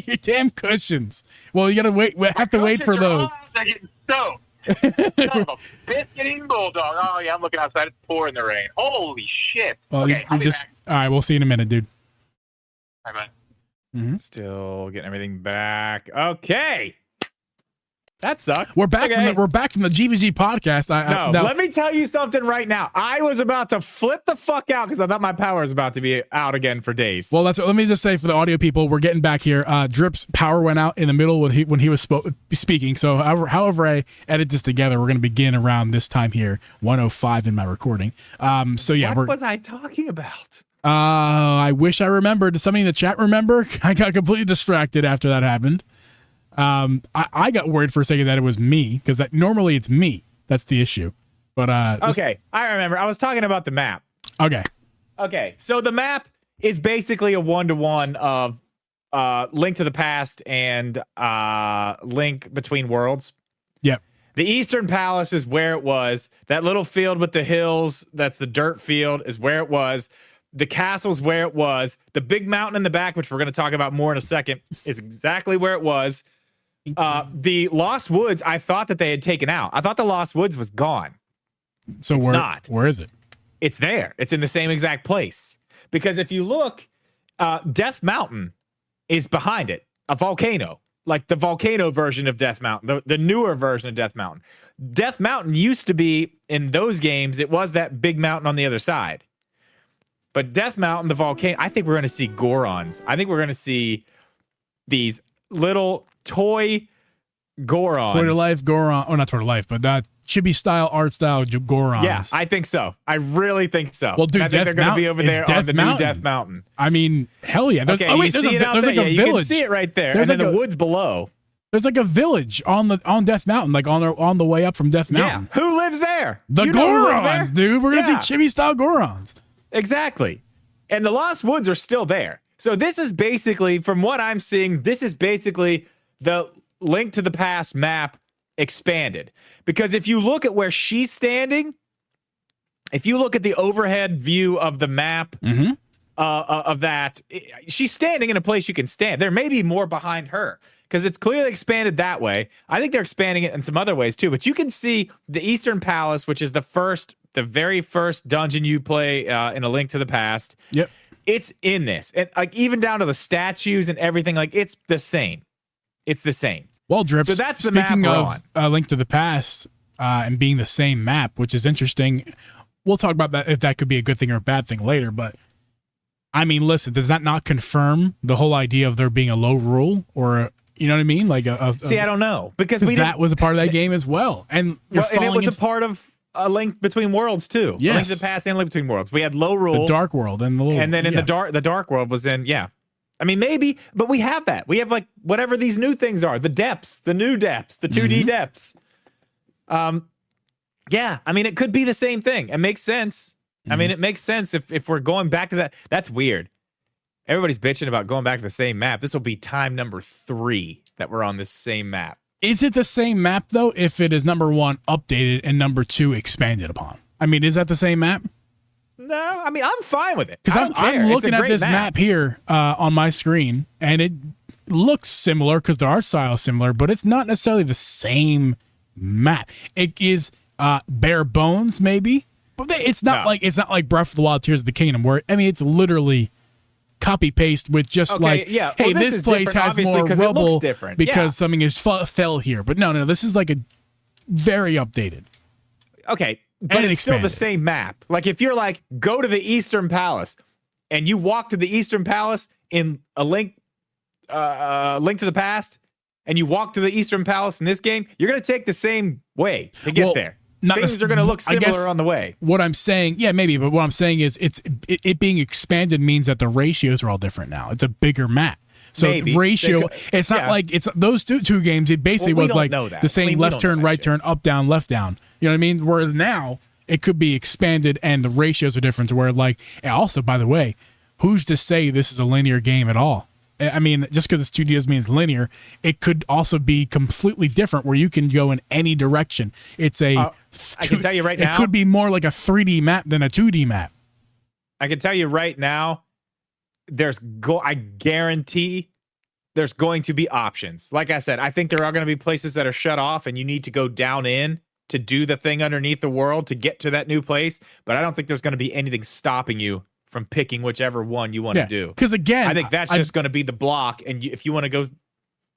Your damn cushions. Well, you got to wait. We have to wait for those. They're getting soaked. Son of a biscuit-eating bulldog. Oh, yeah, I'm looking outside. It's pouring the rain. Holy shit. Well, okay, I'll be back. All right, we'll see you in a minute, dude. All right, bye. Mm-hmm. Still getting everything back. Okay. That sucked. We're back from the GVG podcast. Let me tell you something right now. I was about to flip the fuck out because I thought my power was about to be out again for days. Well, let me just say for the audio people, we're getting back here. Drip's power went out in the middle when he was speaking. So however I edit this together, we're going to begin around this time here, 1:05 in my recording. So yeah, what was I talking about? I wish I remembered. Does somebody in the chat remember? I got completely distracted after that happened. I got worried for a second that it was me because normally it's me. That's the issue. But okay, I remember. I was talking about the map. Okay. So the map is basically a 1-to-1 of Link to the Past and Link Between Worlds. Yep. The Eastern Palace is where it was. That little field with the hills, that's the dirt field, is where it was. The castle's where it was. The big mountain in the back, which we're going to talk about more in a second, is exactly where it was. The Lost Woods, I thought that they had taken out. I thought the Lost Woods was gone. So it's not. Where is it? It's there. It's in the same exact place. Because if you look, Death Mountain is behind it. A volcano. Like the volcano version of Death Mountain. The newer version of Death Mountain. Death Mountain used to be, in those games, it was that big mountain on the other side. But Death Mountain, the volcano, I think we're going to see Gorons. I think we're going to see these little toy Gorons. Toy to life Goron. Oh, not toy to life, but that chibi style, art style Gorons. Yeah, I think so. I really think so. Well, dude, I think they're going to be over there on the new Death Mountain. I mean, hell yeah. There's, okay, there's like a village. You can see it right there. There's like the woods below. There's like a village on Death Mountain, like on the way up from Death Mountain. Yeah. Who lives there? The Gorons, dude. We're going to see chibi style Gorons. Exactly. And the Lost Woods are still there. So this is basically, from what I'm seeing, this is basically the Link to the Past map expanded. Because if you look at where she's standing, if you look at the overhead view of the map of that, she's standing in a place you can stand. There may be more behind her. because it's clearly expanded that way. I think they're expanding it in some other ways too. But you can see the Eastern Palace, which is the very first dungeon you play in A Link to the Past. Yep. It's in this, and like even down to the statues and everything. Like it's the same. It's the same. Well, Drip, so that's the map speaking we're of Link to the Past and being the same map, which is interesting. We'll talk about that, if that could be a good thing or a bad thing later. But I mean, listen, does that not confirm the whole idea of there being a low rule, or you know what I mean? Like see, I don't know, because that was a part of that game as well, and it was a part of A Link Between Worlds too. Yes. A Link to the Past and Link Between Worlds. We had low rule, the Dark World, and then in the dark world was in I mean, maybe, but we have that. We have like whatever these new things are, the depths, the new depths, the 2D depths. Yeah, I mean, it could be the same thing. It makes sense. I mean, it makes sense if we're going back to that. That's weird. Everybody's bitching about going back to the same map. This will be time number 3 that we're on this same map. Is it the same map, though, if it is, number 1, updated, and number 2, expanded upon? I mean, is that the same map? No, I mean, I'm fine with it. Because I'm looking at this map here on my screen, and it looks similar because the art style is similar, but it's not necessarily the same map. It is bare bones, maybe, but it's not like Breath of the Wild, Tears of the Kingdom, where I mean, it's literally copy paste with just hey, this place has more rubble because something is fell here. But no, this is like a very updated. Okay. But it's still the same map. Like if you're like, go to the Eastern Palace, and you walk to the Eastern Palace in a Link to the Past, and you walk to the Eastern Palace in this game, you're going to take the same way to get there. Things are going to look similar on the way. What I'm saying, maybe, but what I'm saying is it being expanded means that the ratios are all different now. It's a bigger map. So ratio, it's not like it's those two games. It basically was like the same left turn, right turn, up, down, left, down. You know what I mean? Whereas now it could be expanded and the ratios are different to where and also, by the way, who's to say this is a linear game at all? I mean, just because it's 2D doesn't mean it's linear. It could also be completely different where you can go in any direction. It's I can tell you right now. It could be more like a 3D map than a 2D map. I can tell you right now, I guarantee there's going to be options. Like I said, I think there are going to be places that are shut off and you need to go down in to do the thing underneath the world to get to that new place. But I don't think there's going to be anything stopping you from picking whichever one you want to do. Because again, I think that's just going to be the block. And if you want to go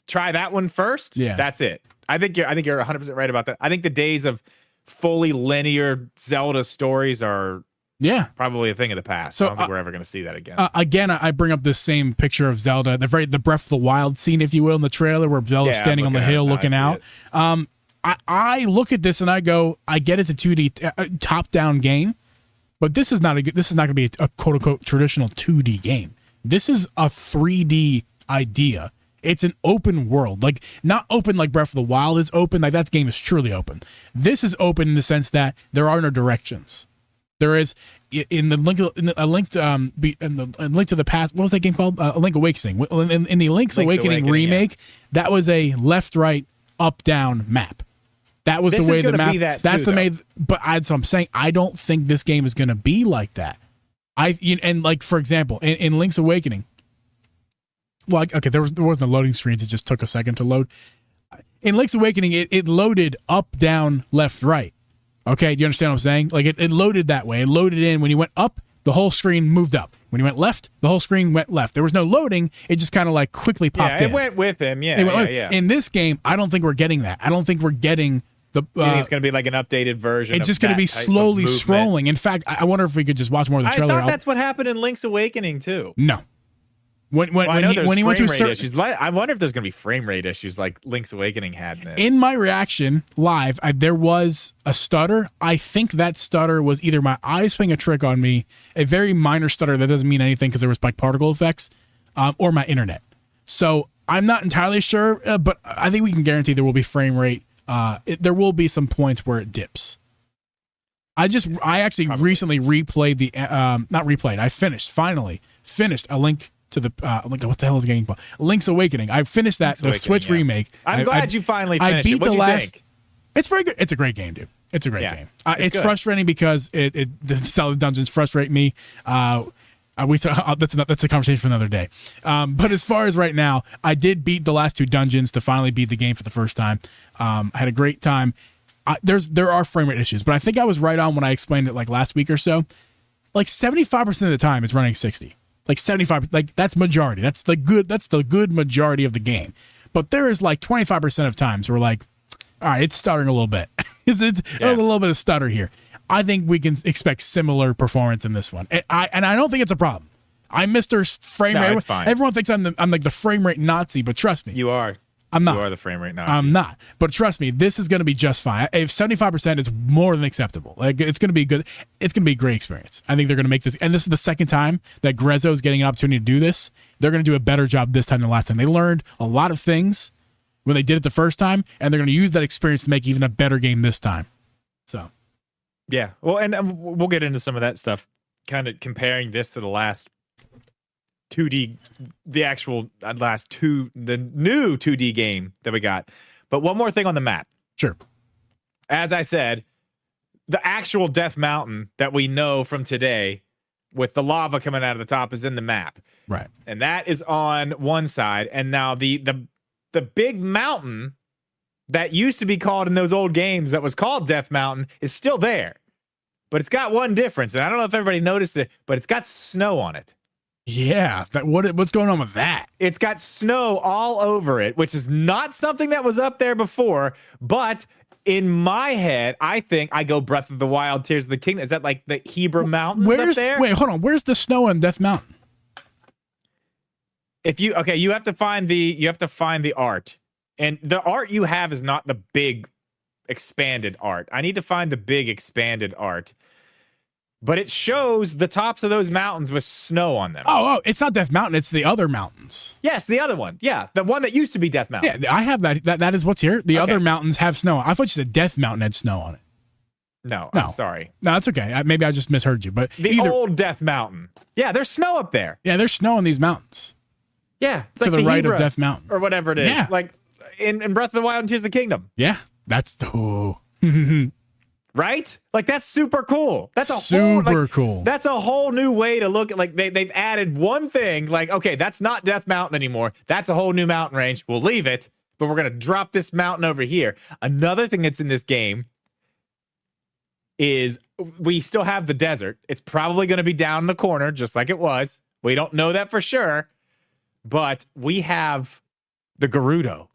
try that one first, that's it. I think you're 100% right about that. I think the days of fully linear Zelda stories are probably a thing of the past. So I don't think we're ever going to see that again. Again, I bring up this same picture of Zelda, the Breath of the Wild scene, if you will, in the trailer where Zelda's standing on the hill looking out. I look at this and I go, I get it's a 2D top-down game, but this is not going to be a quote unquote traditional 2D game. This is a 3D idea. It's an open world, like not open like Breath of the Wild is open. Like that game is truly open. This is open in the sense that there are no directions. There is in the Link to the Past. What was that game called? A Link Awakening. In the Link's Awakening remake, that was a left, right, up, down map. That was the way the map. That's the way. But I'm saying I don't think this game is going to be like that. For example, in Link's Awakening. Well, okay, there wasn't a loading screens. It just took a second to load. In Link's Awakening, it loaded up, down, left, right. Okay, do you understand what I'm saying? Like it loaded that way. It loaded in when you went up, the whole screen moved up. When you went left, the whole screen went left. There was no loading. It just kind of like quickly popped in. It went with him. Yeah. In this game, I don't think we're getting that. I don't think we're getting the. You think it's going to be like an updated version? It's just going to be slowly scrolling. In fact, I wonder if we could just watch more of the trailer. I thought that's what happened in Link's Awakening too. No. When he went to certain issues, I wonder if there's going to be frame rate issues like Link's Awakening had in this. In my reaction live, there was a stutter. I think that stutter was either my eyes playing a trick on me, a very minor stutter that doesn't mean anything because there was like particle effects, or my internet. So I'm not entirely sure, but I think we can guarantee there will be frame rate. There will be some points where it dips. I actually recently replayed I finally finished A Link to the what the hell is the game called? Link's Awakening. I finished that the Switch remake. I'm glad you finally finished it. What do you think? It's very good. It's a great game, dude. It's a great game. It's frustrating because the Zelda dungeons frustrate me. That's a conversation for another day. But as far as right now, I did beat the last 2 dungeons to finally beat the game for the first time. I had a great time. There are frame rate issues, but I think I was right on when I explained it like last week or so. Like 75% of the time, it's running 60. Like 75, like that's majority. That's the good majority of the game. But there is like 25% of times where like, all right, it's stuttering a little bit. It's a little bit of stutter here. I think we can expect similar performance in this one. And I don't think it's a problem. I missed her frame rate. It's fine. Everyone thinks I'm like the frame rate Nazi, but trust me. You are. I'm not. You are the frame rate Nazi. I'm not. But trust me, this is going to be just fine. If 75% is more than acceptable. Like it's going to be good. It's going to be a great experience. I think they're going to make this. And this is the second time that Grezzo is getting an opportunity to do this. They're going to do a better job this time than last time. They learned a lot of things when they did it the first time, and they're going to use that experience to make even a better game this time. So. Yeah. Well, and we'll get into some of that stuff, kind of comparing this to the last 2D, the actual the new 2D game that we got. But one more thing on the map. Sure. As I said, the actual Death Mountain that we know from today with the lava coming out of the top is in the map. Right. And that is on one side. And now the big mountain that used to be called in those old games that was called Death Mountain is still there. But it's got one difference, and I don't know if everybody noticed it, but it's got snow on it. Yeah. What's going on with that? It's got snow all over it, which is not something that was up there before. But in my head, I think I go Breath of the Wild, Tears of the Kingdom. Is that like the Hebrew Mountains up there? Wait, hold on. Where's the snow in Death Mountain? You have to find the art. And the art you have is not the big expanded art. I need to find the big expanded art. But it shows the tops of those mountains with snow on them. Oh, it's not Death Mountain. It's the other mountains. Yes, the other one. Yeah, the one that used to be Death Mountain. Yeah, I have that. That is what's here. The other mountains have snow. I thought you said Death Mountain had snow on it. No, I'm sorry. No, that's okay. Maybe I just misheard you. But the old Death Mountain. Yeah, there's snow up there. Yeah, there's snow on these mountains. Yeah, it's to like the right Hebra of Death Mountain. Or whatever it is. Yeah. Like in Breath of the Wild and Tears of the Kingdom. Yeah, that's right? Like that's super cool. That's a super cool. That's a whole new way to look at. Like they've added one thing. Like okay, that's not Death Mountain anymore. That's a whole new mountain range. We'll leave it, but we're gonna drop this mountain over here. Another thing that's in this game is we still have the desert. It's probably gonna be down in the corner, just like it was. We don't know that for sure, but we have the Gerudo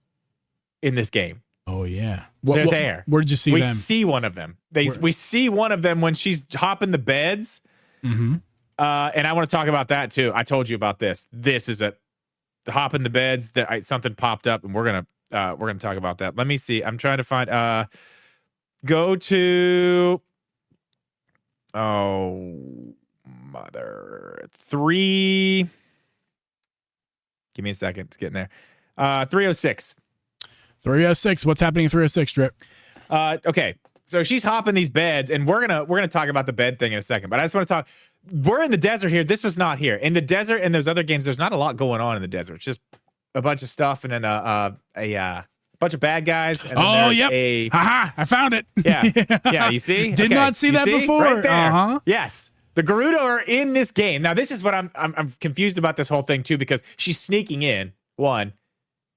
in this game. Oh yeah, they're there. Where did you see them? We see one of them. We see one of them when she's hopping the beds. Mm-hmm. And I want to talk about that too. I told you about this. This is hopping the beds. That something popped up, and we're gonna talk about that. Let me see. I'm trying to find. Go to. Oh, mother 3. Give me a second. It's getting there. 306. 306. What's happening in 306, Drip? Okay. So she's hopping these beds, and we're gonna talk about the bed thing in a second. But I just want to talk. We're in the desert here. This was not here. In the desert and those other games, there's not a lot going on in the desert. It's just a bunch of stuff and then a bunch of bad guys. And then yep. Haha, I found it. Yeah. Yeah, you see? Did not see that before. Right there. Uh-huh. Yes. The Gerudo are in this game. Now, this is what I'm confused about this whole thing, too, because she's sneaking in. One,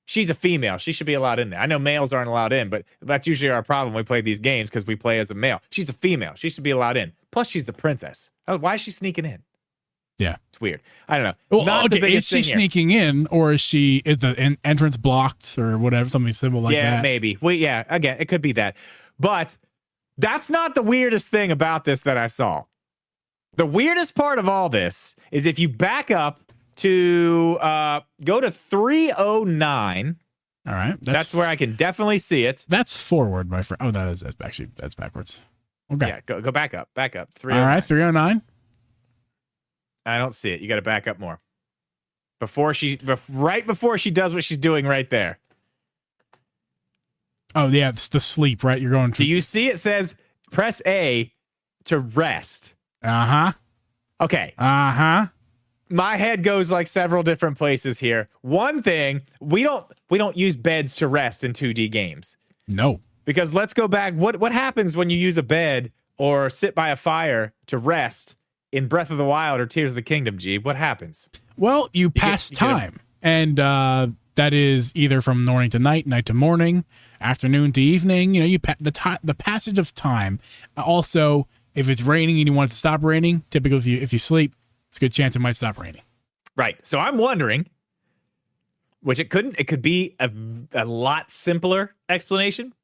she's a female. She should be allowed in there. I know males aren't allowed in, but that's usually our problem. We play these games because we play as a male. She's a female. She should be allowed in. Plus, she's the princess. Why is she sneaking in? Yeah. It's weird. I don't know. Well, Not the okay, biggest is she thing here. sneaking in, or is the entrance blocked, or whatever, something simple like that? Yeah, maybe. Well, yeah, again, it could be that. But that's not the weirdest thing about this that I saw. The weirdest part of all this is if you back up to go to 309. All right. That's where I can definitely see it. That's forward, my friend. Oh, that's backwards. Okay. Yeah, go back up. Back up. 309. All right, 309. I don't see it. You got to back up more. Right before she does what she's doing right there. Oh, yeah, it's the sleep, right? You're going to. Do you see it says press A to rest? Uh-huh. Okay. Uh-huh. My head goes like several different places here. One thing, we don't use beds to rest in 2D games. No. Because let's go back. What happens when you use a bed or sit by a fire to rest in Breath of the Wild or Tears of the Kingdom, Geeb? What happens? Well, you pass time, and that is either from morning to night, night to morning, afternoon to evening. You know, the passage of time. Also, if it's raining and you want it to stop raining, typically if you sleep, it's a good chance it might stop raining. Right. So I'm wondering, which it could be a lot simpler explanation,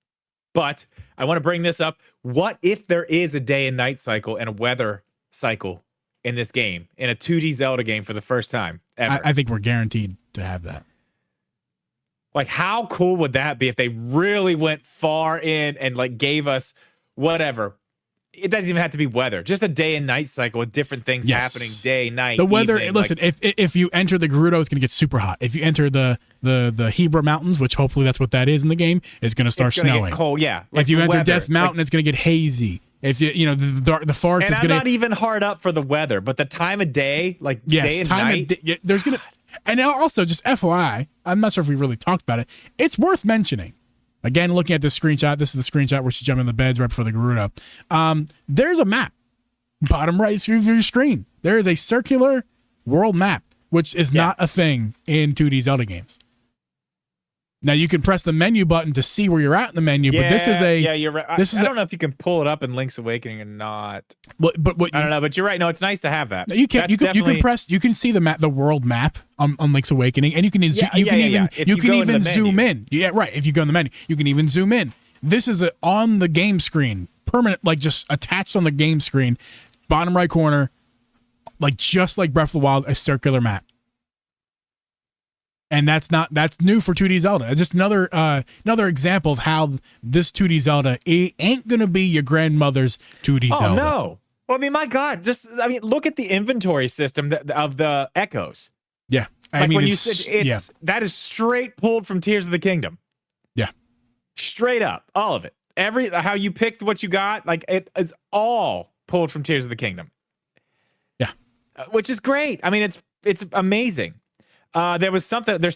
but I want to bring this up. What if there is a day and night cycle and a weather cycle in this game, in a 2D Zelda game for the first time ever? I think we're guaranteed to have that. Like, how cool would that be if they really went far in and like gave us whatever? It doesn't even have to be weather, just a day and night cycle with different things happening day, night, the weather. evening, Listen, if you enter the Gerudo, it's going to get super hot. If you enter the Hebra Mountains, which hopefully that's what that is in the game, it's going to start snowing. Get cold, yeah. Like if you enter Death Mountain, it's going to get hazy. If the forest and is I'm going to. not even hard up for the weather, but the time of day, like day and night. There's going to, and also just FYI, I'm not sure if we really talked about it. It's worth mentioning. Again, looking at this screenshot, this is the screenshot where she's jumping in the beds right before the Gerudo. There's a map, bottom right of your screen. There is a circular world map, which is not a thing in 2D Zelda games. Now you can press the menu button to see where you're at in the menu, but this is a you're right. I don't know if you can pull it up in Link's Awakening or not. But I don't know, but you're right. No, it's nice to have that. You can you can see the map, the world map on Link's Awakening, and you can even zoom in. Yeah, right. If you go in the menu, you can even zoom in. This is on the game screen, permanent, like just attached on the game screen, bottom right corner, like just like Breath of the Wild, a circular map. And that's new for 2D Zelda. It's just another example of how this 2D Zelda ain't gonna be your grandmother's 2D Zelda. Oh no! Well, I mean, my God, look at the inventory system of the echoes. Yeah, that is straight pulled from Tears of the Kingdom. Yeah, straight up, all of it. How you picked what you got, like it is all pulled from Tears of the Kingdom. Yeah, which is great. I mean, it's amazing. There was something. There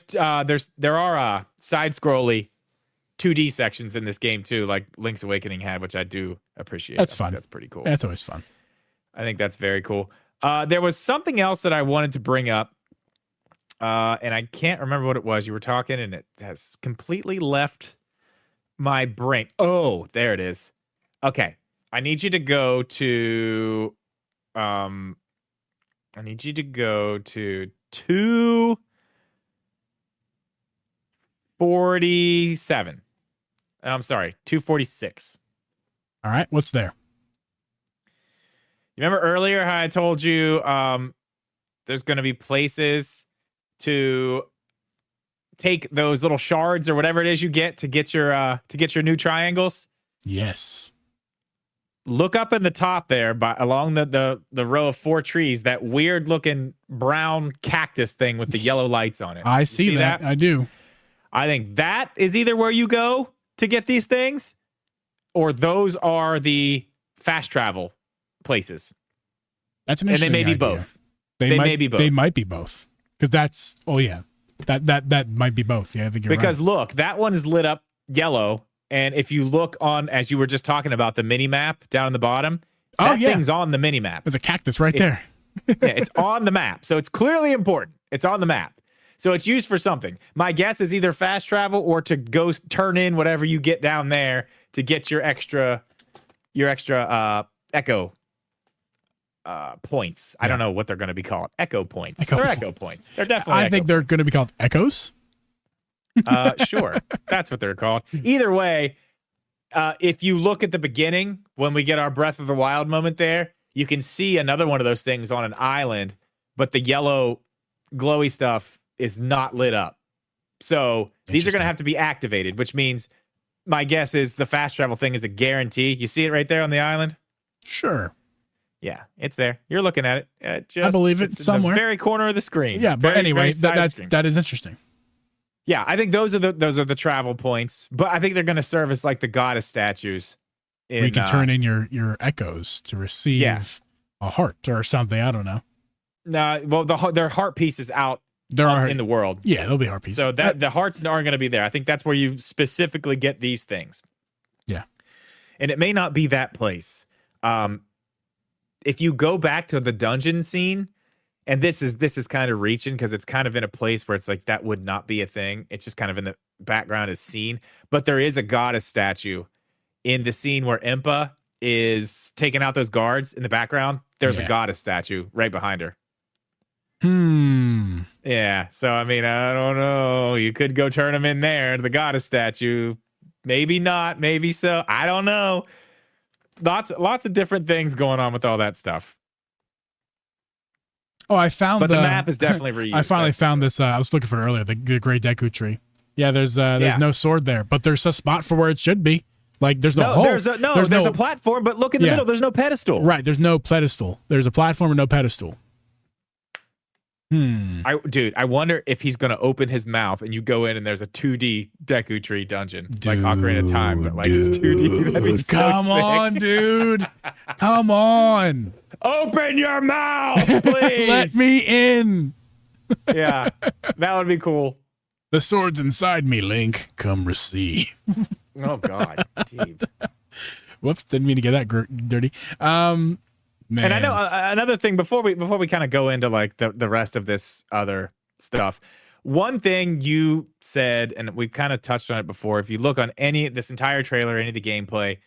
are side-scrolly 2D sections in this game too, like Link's Awakening had, which I do appreciate. That's fun. That's pretty cool. That's always fun. I think that's very cool. There was something else that I wanted to bring up, and I can't remember what it was. You were talking, and it has completely left my brain. Oh, there it is. Okay, I need you to go to. I need you to go to 247. I'm sorry, 246. All right, what's there? You remember earlier how I told you there's going to be places to take those little shards or whatever it is you get to get your new triangles? Yes. Look up in the top there, along the row of 4 trees, that weird looking brown cactus thing with the yellow lights on it. I see that. I do. I think that is either where you go to get these things, or those are the fast travel places. That's an interesting idea. And they may idea. be both. They may be both. They might be both. Because that's, that might be both. Yeah, I think you're right. Because look, that one is lit up yellow. And if you look on, as you were just talking about, the mini map down in the bottom, that thing's on the mini map. There's a cactus right there. It's on the map. So it's clearly important. It's on the map. So it's used for something. My guess is either fast travel or to go turn in whatever you get down there to get your extra echo points. I don't know what they're going to be called. Echo points. They're echo points. They're definitely I think they're going to be called echoes. Sure. That's what they're called. Either way, if you look at the beginning, when we get our Breath of the Wild moment there, you can see another one of those things on an island, but the yellow glowy stuff is not lit up. So these are going to have to be activated, which means my guess is the fast travel thing is a guarantee. You see it right there on the island? Sure. Yeah, it's there. You're looking at it. I believe it's somewhere. In the very corner of the screen. Yeah, but anyway, that is interesting. Yeah, I think those are the travel points, but I think they're going to serve as like the goddess statues. We can turn in your echoes to receive a heart or something. I don't know. No, well, their heart pieces out in the world. Yeah, there'll be heart pieces. So the hearts aren't going to be there. I think that's where you specifically get these things. Yeah, and it may not be that place. if you go back to the dungeon scene, and this is kind of reaching because it's kind of in a place where it's like that would not be a thing. It's just kind of in the background as seen. But there is a goddess statue in the scene where Impa is taking out those guards in the background. There's a goddess statue right behind her. Yeah. So, I mean, I don't know. You could go turn them in there, the goddess statue. Maybe not. Maybe so. I don't know. Lots of different things going on with all that stuff. Oh, I found but the map is definitely reused. I finally found this. I was looking for it earlier. The Grey Deku tree. Yeah, there's no sword there, but there's a spot for where it should be. Like there's no hole. There's a platform, but look in the middle. There's no pedestal. Right. There's no pedestal. There's a platform and no pedestal. I wonder if he's gonna open his mouth and you go in and there's a 2D Deku Tree dungeon, like Ocarina of Time, but like it's 2D. That'd be so Come on, dude. Come on. Open your mouth, please. Let me in. Yeah, that would be cool. The sword's inside me, Link. Come receive. Oh God, Geeb. Whoops, didn't mean to get that dirty. Man. And I know another thing before we kind of go into like the rest of this other stuff. One thing you said, and we kind of touched on it before. If you look on this entire trailer, any of the gameplay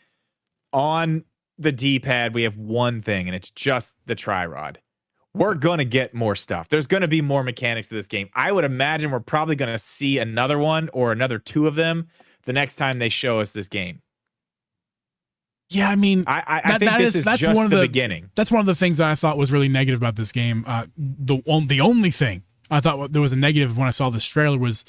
on the D-pad, we have one thing, and it's just the tri-rod. We're gonna get more stuff. There's gonna be more mechanics to this game. I would imagine we're probably gonna see another one or another two of them the next time they show us this game. Yeah, I mean, I think this is just the beginning. That's one of the things that I thought was really negative about this game. The only thing I thought there was a negative when I saw this trailer was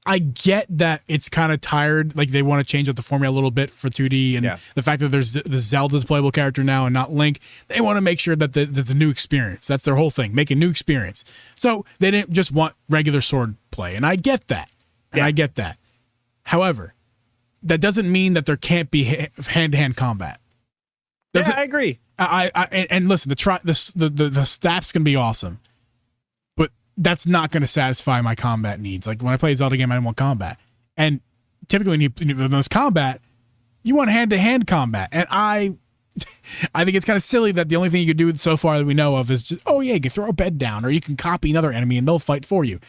I get that it's kind of tired. Like they want to change up the formula a little bit for 2D, and the fact that there's the Zelda's playable character now and not Link. They want to make sure that there's a new experience. That's their whole thing, make a new experience. So they didn't just want regular sword play, and I get that. However, that doesn't mean that there can't be hand-to-hand combat. I agree. And listen, the staff's gonna be awesome, but that's not gonna satisfy my combat needs. Like when I play a Zelda game, I don't want combat, and typically when there's combat, you want hand-to-hand combat, and I think it's kind of silly that the only thing you could do so far that we know of is just you can throw a bed down or you can copy another enemy and they'll fight for you.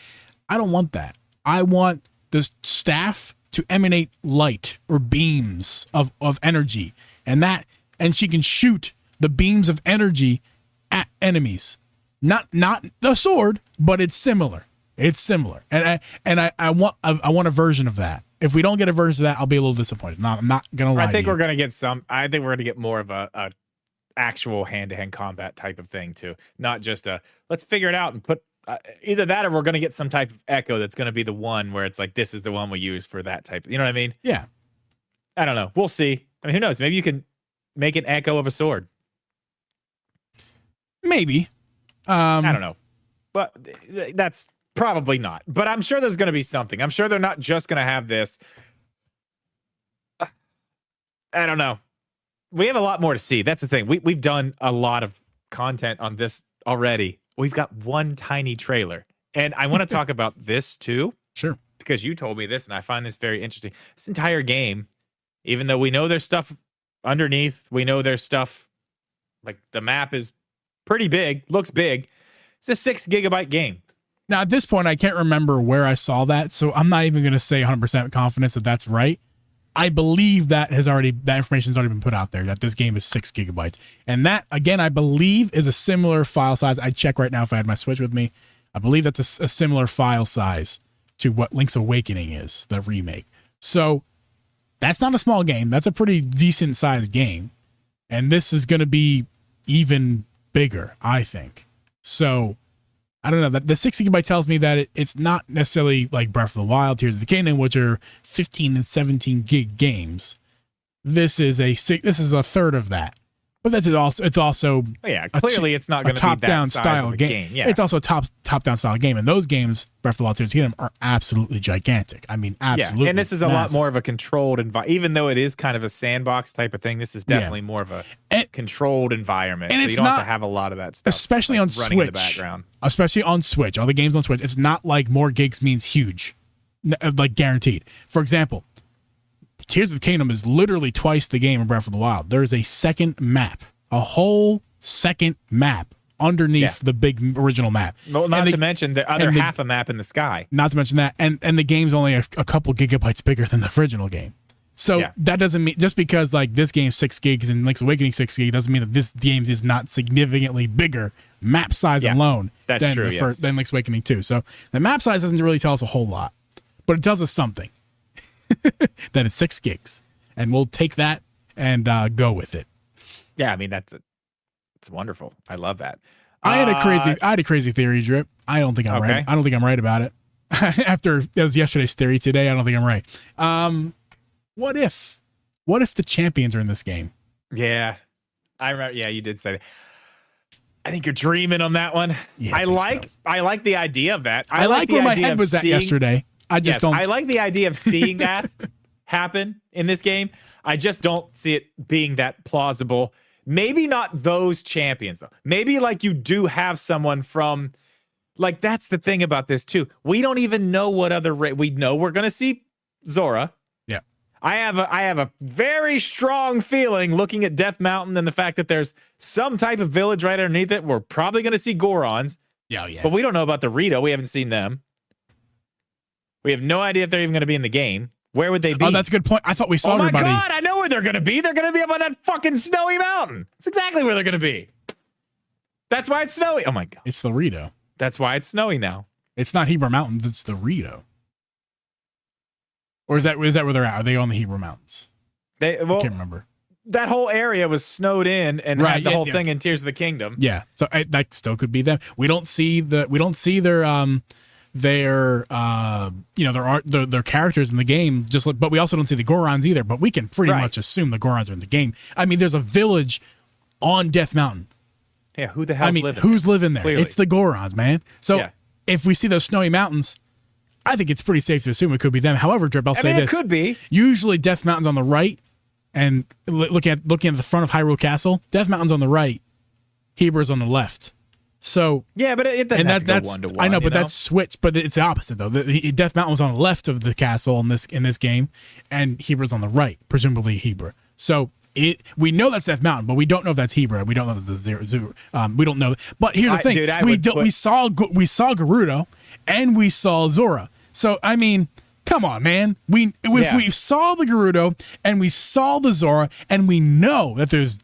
I don't want that. I want the staff to emanate light or beams of energy, and she can shoot the beams of energy at enemies. Not the sword, but it's similar. And I want a version of that. If we don't get a version of that, I'll be a little disappointed. I'm not gonna lie. I think we're gonna get some. I think we're gonna get more of a actual hand-to-hand combat type of thing too, not just let's figure it out and put. Either that or we're going to get some type of echo that's going to be the one where it's like, this is the one we use for that type. You know what I mean? Yeah. I don't know. We'll see. I mean, who knows? Maybe you can make an echo of a sword. Maybe. I don't know. But that's probably not. But I'm sure there's going to be something. I'm sure they're not just going to have this. I don't know. We have a lot more to see. That's the thing. We've done a lot of content on this already. We've got one tiny trailer. And I want to talk about this too. Sure. Because you told me this, and I find this very interesting. This entire game, even though we know there's stuff underneath, we know there's stuff, like the map is pretty big, looks big. It's a 6 gigabyte game. Now, at this point, I can't remember where I saw that, so I'm not even going to say 100% confidence that that's right. I believe that information has already been put out there, that this game is 6 gigabytes. And that, again, I believe is a similar file size. I'd check right now if I had my Switch with me. I believe that's a similar file size to what Link's Awakening is, the remake. So that's not a small game. That's a pretty decent sized game. And this is going to be even bigger, I think. So I don't know. The 6 gigabyte tells me that it's not necessarily like Breath of the Wild, Tears of the Kingdom, which are 15 and 17 gig games. This is a third of that. But it's also clearly it's not going to be that top-down size style of a game. Yeah. It's also a top-down style game, and those games, Breath of the Wild, Tears of the Kingdom, are absolutely gigantic. I mean, absolutely. Yeah. And this is a lot more of a controlled environment, even though it is kind of a sandbox type of thing. This is definitely more of a controlled environment, and so it's you don't have not, to have a lot of that stuff, especially on running Switch. In the background. Especially on Switch, all the games on Switch. It's not like more gigs means huge, like guaranteed. For example, Tears of the Kingdom is literally twice the game in Breath of the Wild. There is a second map, a whole second map underneath the big original map. Well, not to mention the other half a map in the sky. Not to mention that, and the game's only a couple gigabytes bigger than the original game. So that doesn't mean, just because like this game's 6 gigs and Link's Awakening 6 gigs, doesn't mean that this game is not significantly bigger map size alone than Link's Awakening 2. So the map size doesn't really tell us a whole lot, but it tells us something. That it's 6 gigs, and we'll take that and go with it. Yeah, I mean it's wonderful. I love that. I had a crazy theory, Drip. I don't think I'm right. I don't think I'm right about it. After it was yesterday's theory today, I don't think I'm right. What if the champions are in this game? Yeah, I remember. Yeah, you did say that. I think you're dreaming on that one. Yeah, I like the idea of that. I like where my head was at yesterday. I just don't. I like the idea of seeing that happen in this game. I just don't see it being that plausible. Maybe not those champions though. Maybe like you do have someone from, like, that's the thing about this too. We don't even know what other we know we're gonna see Zora. Yeah. I have a very strong feeling looking at Death Mountain and the fact that there's some type of village right underneath it. We're probably gonna see Gorons. Yeah. But we don't know about the Rito. We haven't seen them. We have no idea if they're even gonna be in the game. Where would they be? Oh, that's a good point. I thought we saw everybody. Oh my God, I know where they're going to be. They're going to be up on that fucking snowy mountain. That's exactly where they're going to be. That's why it's snowy. Oh my God. It's the Rito. That's why it's snowy now. It's not Hebrew Mountains. It's the Rito. Or is that where they're at? Are they on the Hebrew Mountains? I can't remember. That whole area was snowed in and had the whole thing in Tears of the Kingdom. Yeah. So that still could be them. We don't see their characters in the game, but we also don't see the Gorons either, but we can pretty much assume the Gorons are in the game. I mean, there's a village on Death Mountain. Yeah, who the hell's living who's there? living there? Clearly. It's the Gorons, man. So if we see those snowy mountains, I think it's pretty safe to assume it could be them. However, Drip, I'll say this. It could be. Usually Death Mountain's on the right, and looking at the front of Hyrule Castle, Death Mountain's on the right, Heber's on the left. So yeah, but it doesn't have to go 1-to-1. I know, but that's switched. But it's the opposite though. The Death Mountain was on the left of the castle in this game, and Heber's on the right, presumably Heber. So we know that's Death Mountain, but we don't know if that's Heber. We don't know that the Zero. We don't know. But here's the thing: we saw Gerudo and we saw Zora. So I mean, come on, man. If we saw the Gerudo and we saw the Zora and we know that there's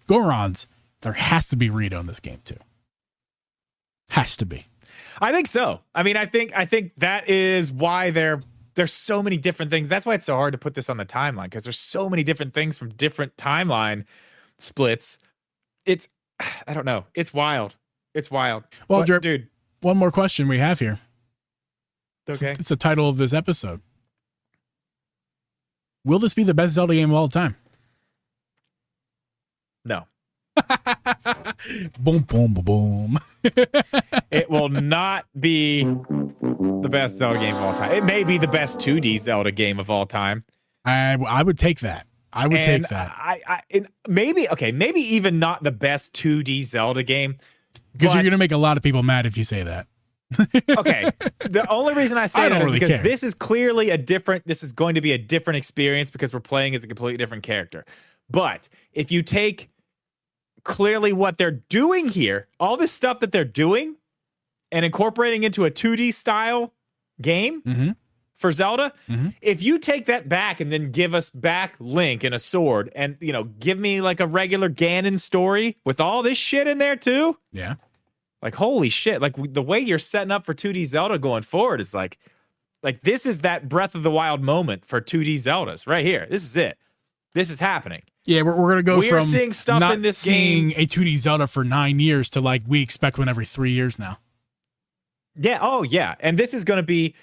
Gorons. There has to be Rito in this game too. Has to be. I think so. I mean, I think that is why there's so many different things. That's why it's so hard to put this on the timeline, because there's so many different things from different timeline splits. I don't know. It's wild. It's wild. Well, but, dude, one more question we have here. Okay. It's the title of this episode. Will this be the best Zelda game of all time? No. Boom, boom, boom, boom. It will not be the best Zelda game of all time. It may be the best 2D Zelda game of all time. I would take that. Take that. Maybe even not the best 2D Zelda game. Because you're going to make a lot of people mad if you say that. Okay. The only reason I say that is because this is clearly this is going to be a different experience because we're playing as a completely different character. But if you take clearly what they're doing here, all this stuff that they're doing and incorporating into a 2D style game for Zelda, if you take that back and then give us back Link and a sword and, give me like a regular Ganon story with all this shit in there too. Yeah. Like, holy shit. Like the way you're setting up for 2D Zelda going forward is like this is that Breath of the Wild moment for 2D Zeldas right here. This is it. This is happening. Yeah, we're going to go from seeing stuff not in this seeing game. a 2D Zelda for 9 years to like we expect one every 3 years now. Yeah. Oh, yeah. And this is going to be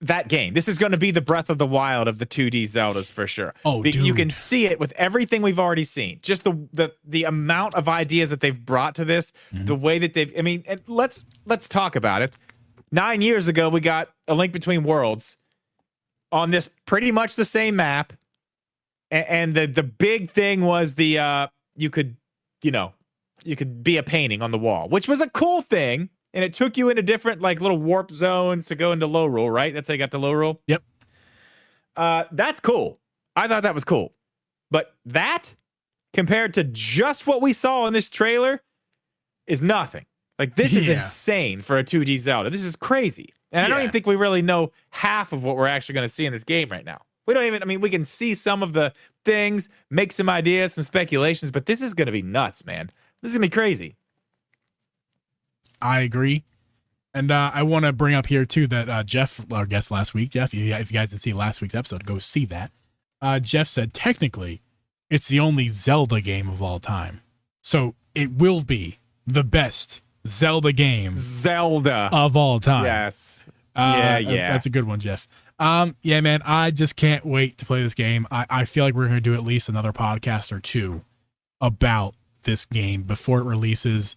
that game. This is going to be the Breath of the Wild of the 2D Zeldas for sure. Oh, dude. You can see it with everything we've already seen. Just the amount of ideas that they've brought to this, the way that they've. I mean, and let's talk about it. 9 years ago, we got A Link Between Worlds on this pretty much the same map. And the big thing was you could be a painting on the wall, which was a cool thing. And it took you into different like little warp zones to go into low rule, right? That's how you got to low rule. Yep. That's cool. I thought that was cool. But that compared to just what we saw in this trailer is nothing. Like, this is insane for a 2D Zelda. This is crazy. And I don't even think we really know half of what we're actually going to see in this game right now. We don't even, I mean, we can see some of the things, make some ideas, some speculations, but this is going to be nuts, man. This is going to be crazy. I agree. And I want to bring up here, too, that Jeff, our guest last week, Jeff, if you guys didn't see last week's episode, go see that. Jeff said, technically, it's the only Zelda game of all time. So it will be the best Zelda game of all time. Yes. Yeah. That's a good one, Jeff. Yeah, man, I just can't wait to play this game. I feel like we're going to do at least another podcast or two about this game before it releases.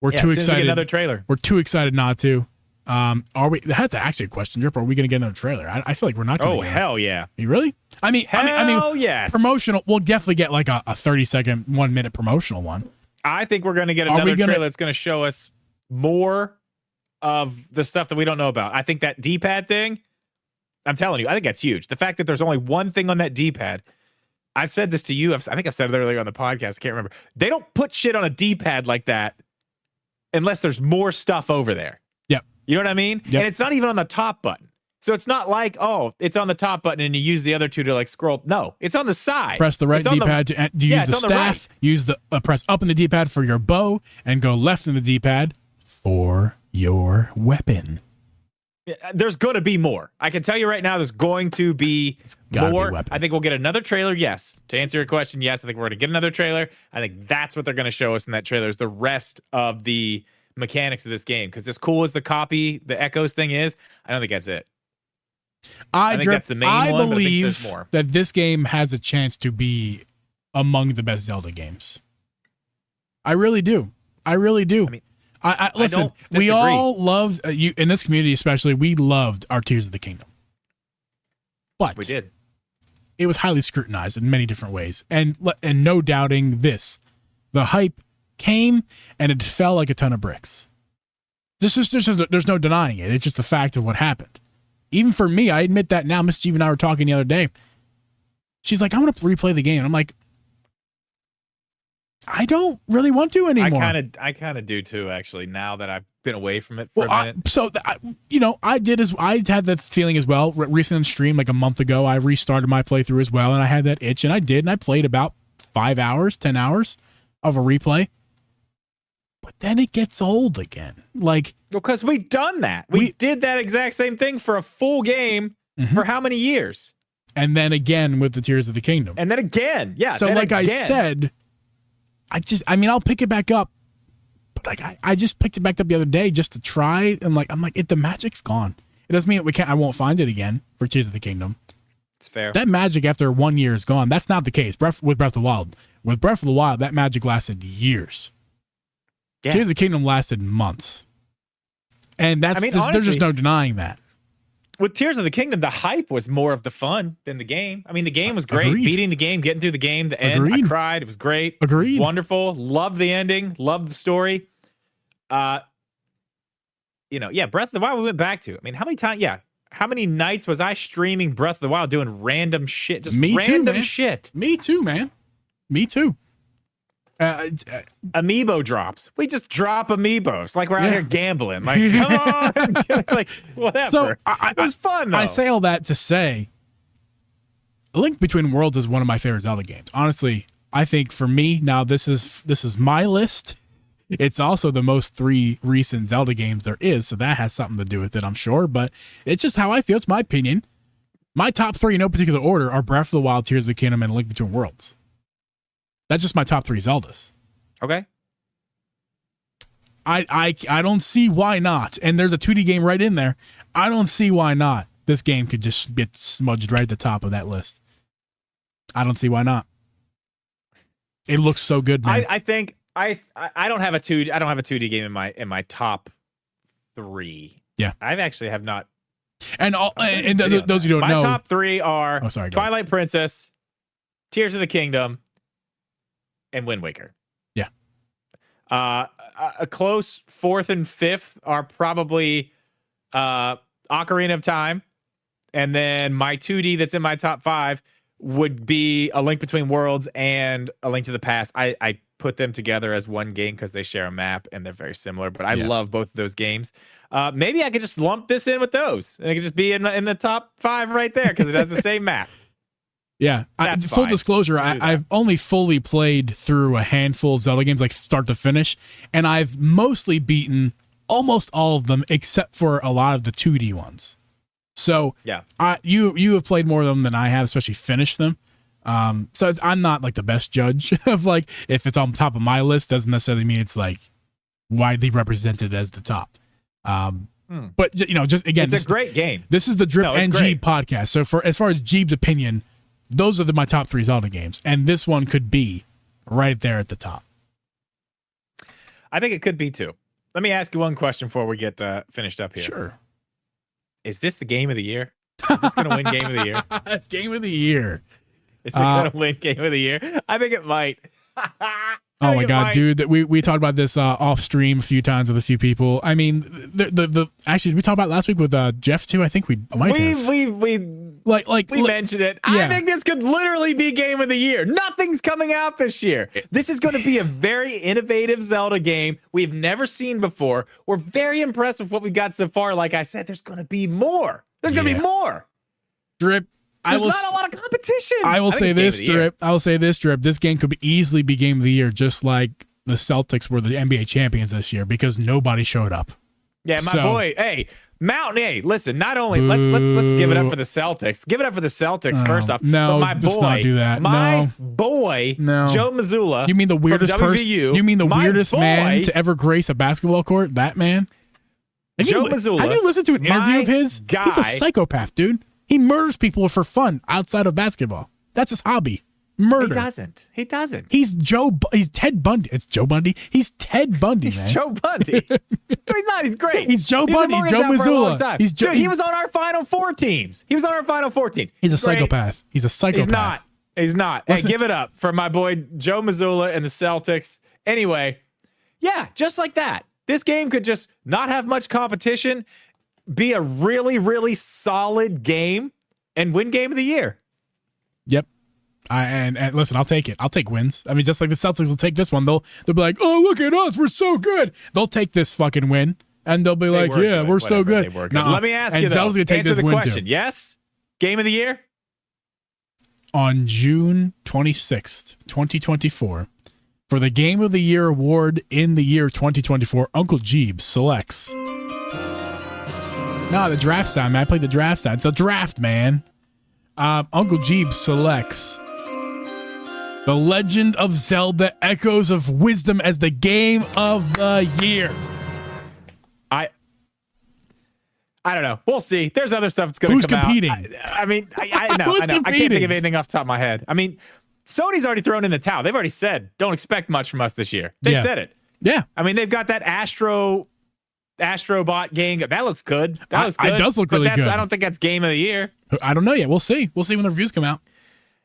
We're too excited. Another trailer. We're too excited not to. Are we? That's actually a question, Drip. Are we going to get another trailer? I feel like we're not going to. Oh, hell yeah. You really? I mean, yes. Promotional. We'll definitely get like a 30-second, 1 minute promotional one. I think we're going to get another trailer that's going to show us more of the stuff that we don't know about. I think that D-pad thing, I'm telling you, I think that's huge. The fact that there's only one thing on that D-pad. I've said this to you. I think I've said it earlier on the podcast. I can't remember. They don't put shit on a D-pad like that unless there's more stuff over there. Yep. You know what I mean? Yep. And it's not even on the top button. So it's not like, oh, it's on the top button and you use the other two to like scroll. No, it's on the side. Press the right D-pad to use the staff. Use the press up in the D-pad for your bow and go left in the D-pad for your weapon. There's going to be more. I can tell you right now, there's going to be more. I think we'll get another trailer. Yes. To answer your question, yes, I think we're going to get another trailer. I think that's what they're going to show us in that trailer is the rest of the mechanics of this game. Because as cool as the Echoes thing is, I don't think that's it. I think that's the main one, but I think there's more. That this game has a chance to be among the best Zelda games. I really do. I mean, I listen. We all loved you in this community, especially. We loved our Tears of the Kingdom, but we did. It was highly scrutinized in many different ways, and no doubting this, the hype came and it fell like a ton of bricks. There's no denying it. It's just the fact of what happened. Even for me, I admit that now. Miss Geeb and I were talking the other day. She's like, I want to replay the game. And I'm like, I don't really want to anymore. I kind of do too, actually, now that I've been away from it for a minute. I had that feeling as well. Recently on stream, like a month ago, I restarted my playthrough as well, and I had that itch, and I did, and I played about 5 hours, 10 hours of a replay. But then it gets old again. Like, because we've done that. We did that exact same thing for a full game for how many years? And then again with the Tears of the Kingdom. And then again. Yeah. So like again. I said, I'll pick it back up. But like I just picked it back up the other day just to try. And I'm like, the magic's gone. It doesn't mean I won't find it again for Tears of the Kingdom. It's fair. That magic after 1 year is gone. That's not the case. With Breath of the Wild. With Breath of the Wild, that magic lasted years. Yeah. Tears of the Kingdom lasted months. And honestly, there's just no denying that. With Tears of the Kingdom, the hype was more of the fun than the game. I mean, the game was great. Agreed. Beating the game, getting through the game, the end. I cried. It was great. Agreed. Wonderful. Loved the ending. Loved the story. Breath of the Wild we went back to. I mean, how many times? Yeah. How many nights was I streaming Breath of the Wild doing random shit? Just random shit. Me too, man. Me too. Amiibo drops. We just drop amiibos like we're out here gambling. Like, come on, like whatever. So it was fun. Though. I say all that to say, Link Between Worlds is one of my favorite Zelda games. Honestly, I think for me now this is my list. It's also the most 3 recent Zelda games there is, so that has something to do with it, I'm sure. But it's just how I feel. It's my opinion. My top 3 in no particular order are Breath of the Wild, Tears of the Kingdom, and Link Between Worlds. That's just my top 3 Zeldas. Okay. I don't see why not. And there's a 2D game right in there. I don't see why not. This game could just get smudged right at the top of that list. I don't see why not. It looks so good, man. I think I don't have a 2D game in my top 3. Yeah. I've actually have not. And those who don't know, my top 3 are Twilight Princess, Tears of the Kingdom, and Wind Waker. Yeah. A close 4th and 5th are probably Ocarina of Time. And then my 2D that's in my top 5 would be A Link Between Worlds and A Link to the Past. I put them together as one game because they share a map and they're very similar, but I love both of those games. Maybe I could just lump this in with those and it could just be in the top 5 right there because it has the same map. Yeah. Full disclosure, I've only fully played through a handful of Zelda games, like start to finish, and I've mostly beaten almost all of them except for a lot of the 2D ones. So yeah, you have played more of them than I have, especially finished them. So I'm not like the best judge of like if it's on top of my list doesn't necessarily mean it's like widely represented as the top. But just again, it's a great game. This is the Drip and Geeb podcast. So for as far as Geeb's opinion, those are my top 3 Zelda games, and this one could be right there at the top. I think it could be too. Let me ask you one question before we get finished up here. Sure. Is this the game of the year? Is this going to win game of the year? It's game of the year. Is it going to win game of the year? I think it might. Oh my God, dude! We talked about this off stream a few times with a few people. I mean, actually, did we talk about it last week with Jeff too? I think we might have. We mentioned it. Yeah. I think this could literally be game of the year. Nothing's coming out this year. This is going to be a very innovative Zelda game we've never seen before. We're very impressed with what we got so far. Like I said, there's going to be more. There's going to be more. Drip. There's not a lot of competition. I will say this, Drip. This game could easily be game of the year, just like the Celtics were the NBA champions this year because nobody showed up. Yeah, my boy. Hey, Mountain. Hey, listen. Not only let's give it up for the Celtics. Give it up for the Celtics first off. No, but my let's boy, not do that. My boy, Joe Mazzulla. You mean the weirdest person? You mean the weirdest man to to ever grace a basketball court? That man. Joe Mazzulla. Have you listened to an interview of his? Guy, He's a psychopath, dude. He murders people for fun outside of basketball. That's his hobby. Murder. He doesn't. He's Ted Bundy. It's Joe Bundy. He's Ted Bundy, man. He's Joe Bundy. No, he's not. He's great. He's Joe Bundy. Joe Mazzulla. Dude, he was on our Final Four teams. He's a psychopath. He's a psychopath. He's not. Hey, give it up for my boy Joe Mazzulla and the Celtics. Anyway, yeah, just like that. This game could just not have much competition, be a really, really solid game, and win game of the year. Yep. And listen, I'll take it. I'll take wins. I mean, just like the Celtics will take this one. They'll be like, oh, look at us. We're so good. They'll take this fucking win. And they'll be like, yeah, we're so good. Let me ask you, Zelda's gonna take answer this the win question. too. Yes? Game of the year? On June 26th, 2024, for the Game of the Year award in the year 2024, Uncle Geeb selects. No, the draft sound, man. I played the draft sound. It's the draft, man. Uncle Geeb selects The Legend of Zelda Echoes of Wisdom as the Game of the Year. I don't know. We'll see. There's other stuff that's going to come competing? out. I mean, I know. Who's I can't competing? think of anything off the top of my head. I mean, Sony's already thrown in the towel. They've already said, don't expect much from us this year. They said it. Yeah. I mean, they've got that Astrobot game. That looks good. That looks good. It does look really good. I don't think that's game of the year. I don't know yet. We'll see. We'll see when the reviews come out.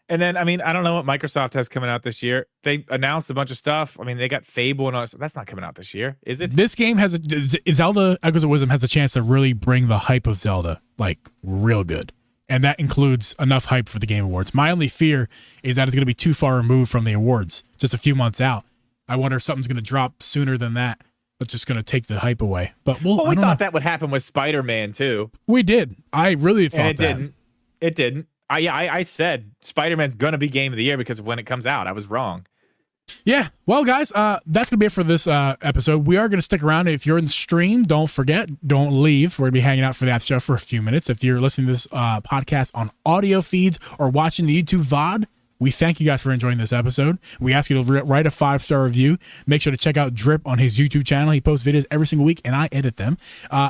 And then, I mean, I don't know what Microsoft has coming out this year. They announced a bunch of stuff. I mean, they got Fable and all that stuff. That's not coming out this year, is it? This game has Zelda Echoes of Wisdom has a chance to really bring the hype of Zelda like real good. And that includes enough hype for the Game Awards. My only fear is that it's going to be too far removed from the awards, just a few months out. I wonder if something's going to drop sooner than that. That's just going to take the hype away. But we thought that would happen with Spider-Man too. We did. I really thought and it didn't. I said Spider-Man's going to be game of the year because of when it comes out. I was wrong. Yeah. Well, guys, that's going to be it for this episode. We are going to stick around. If you're in the stream, don't forget, don't leave. We're going to be hanging out for that show for a few minutes. If you're listening to this podcast on audio feeds or watching the YouTube VOD, we thank you guys for enjoying this episode. We ask you to write a 5-star review. Make sure to check out Drip on his YouTube channel. He posts videos every single week, and I edit them.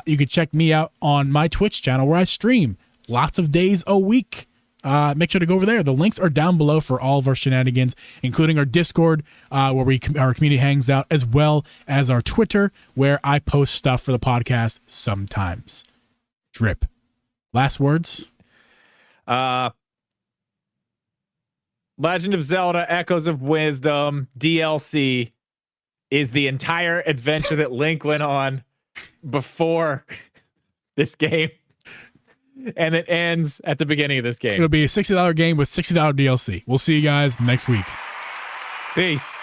You can check me out on my Twitch channel where I stream lots of days a week. Make sure to go over there. The links are down below for all of our shenanigans, including our Discord, where our community hangs out, as well as our Twitter, where I post stuff for the podcast sometimes. Drip. Last words? Legend of Zelda Echoes of Wisdom DLC is the entire adventure that Link went on before this game. and it ends at the beginning of this game. It'll be a $60 game with $60 DLC. We'll see you guys next week. Peace.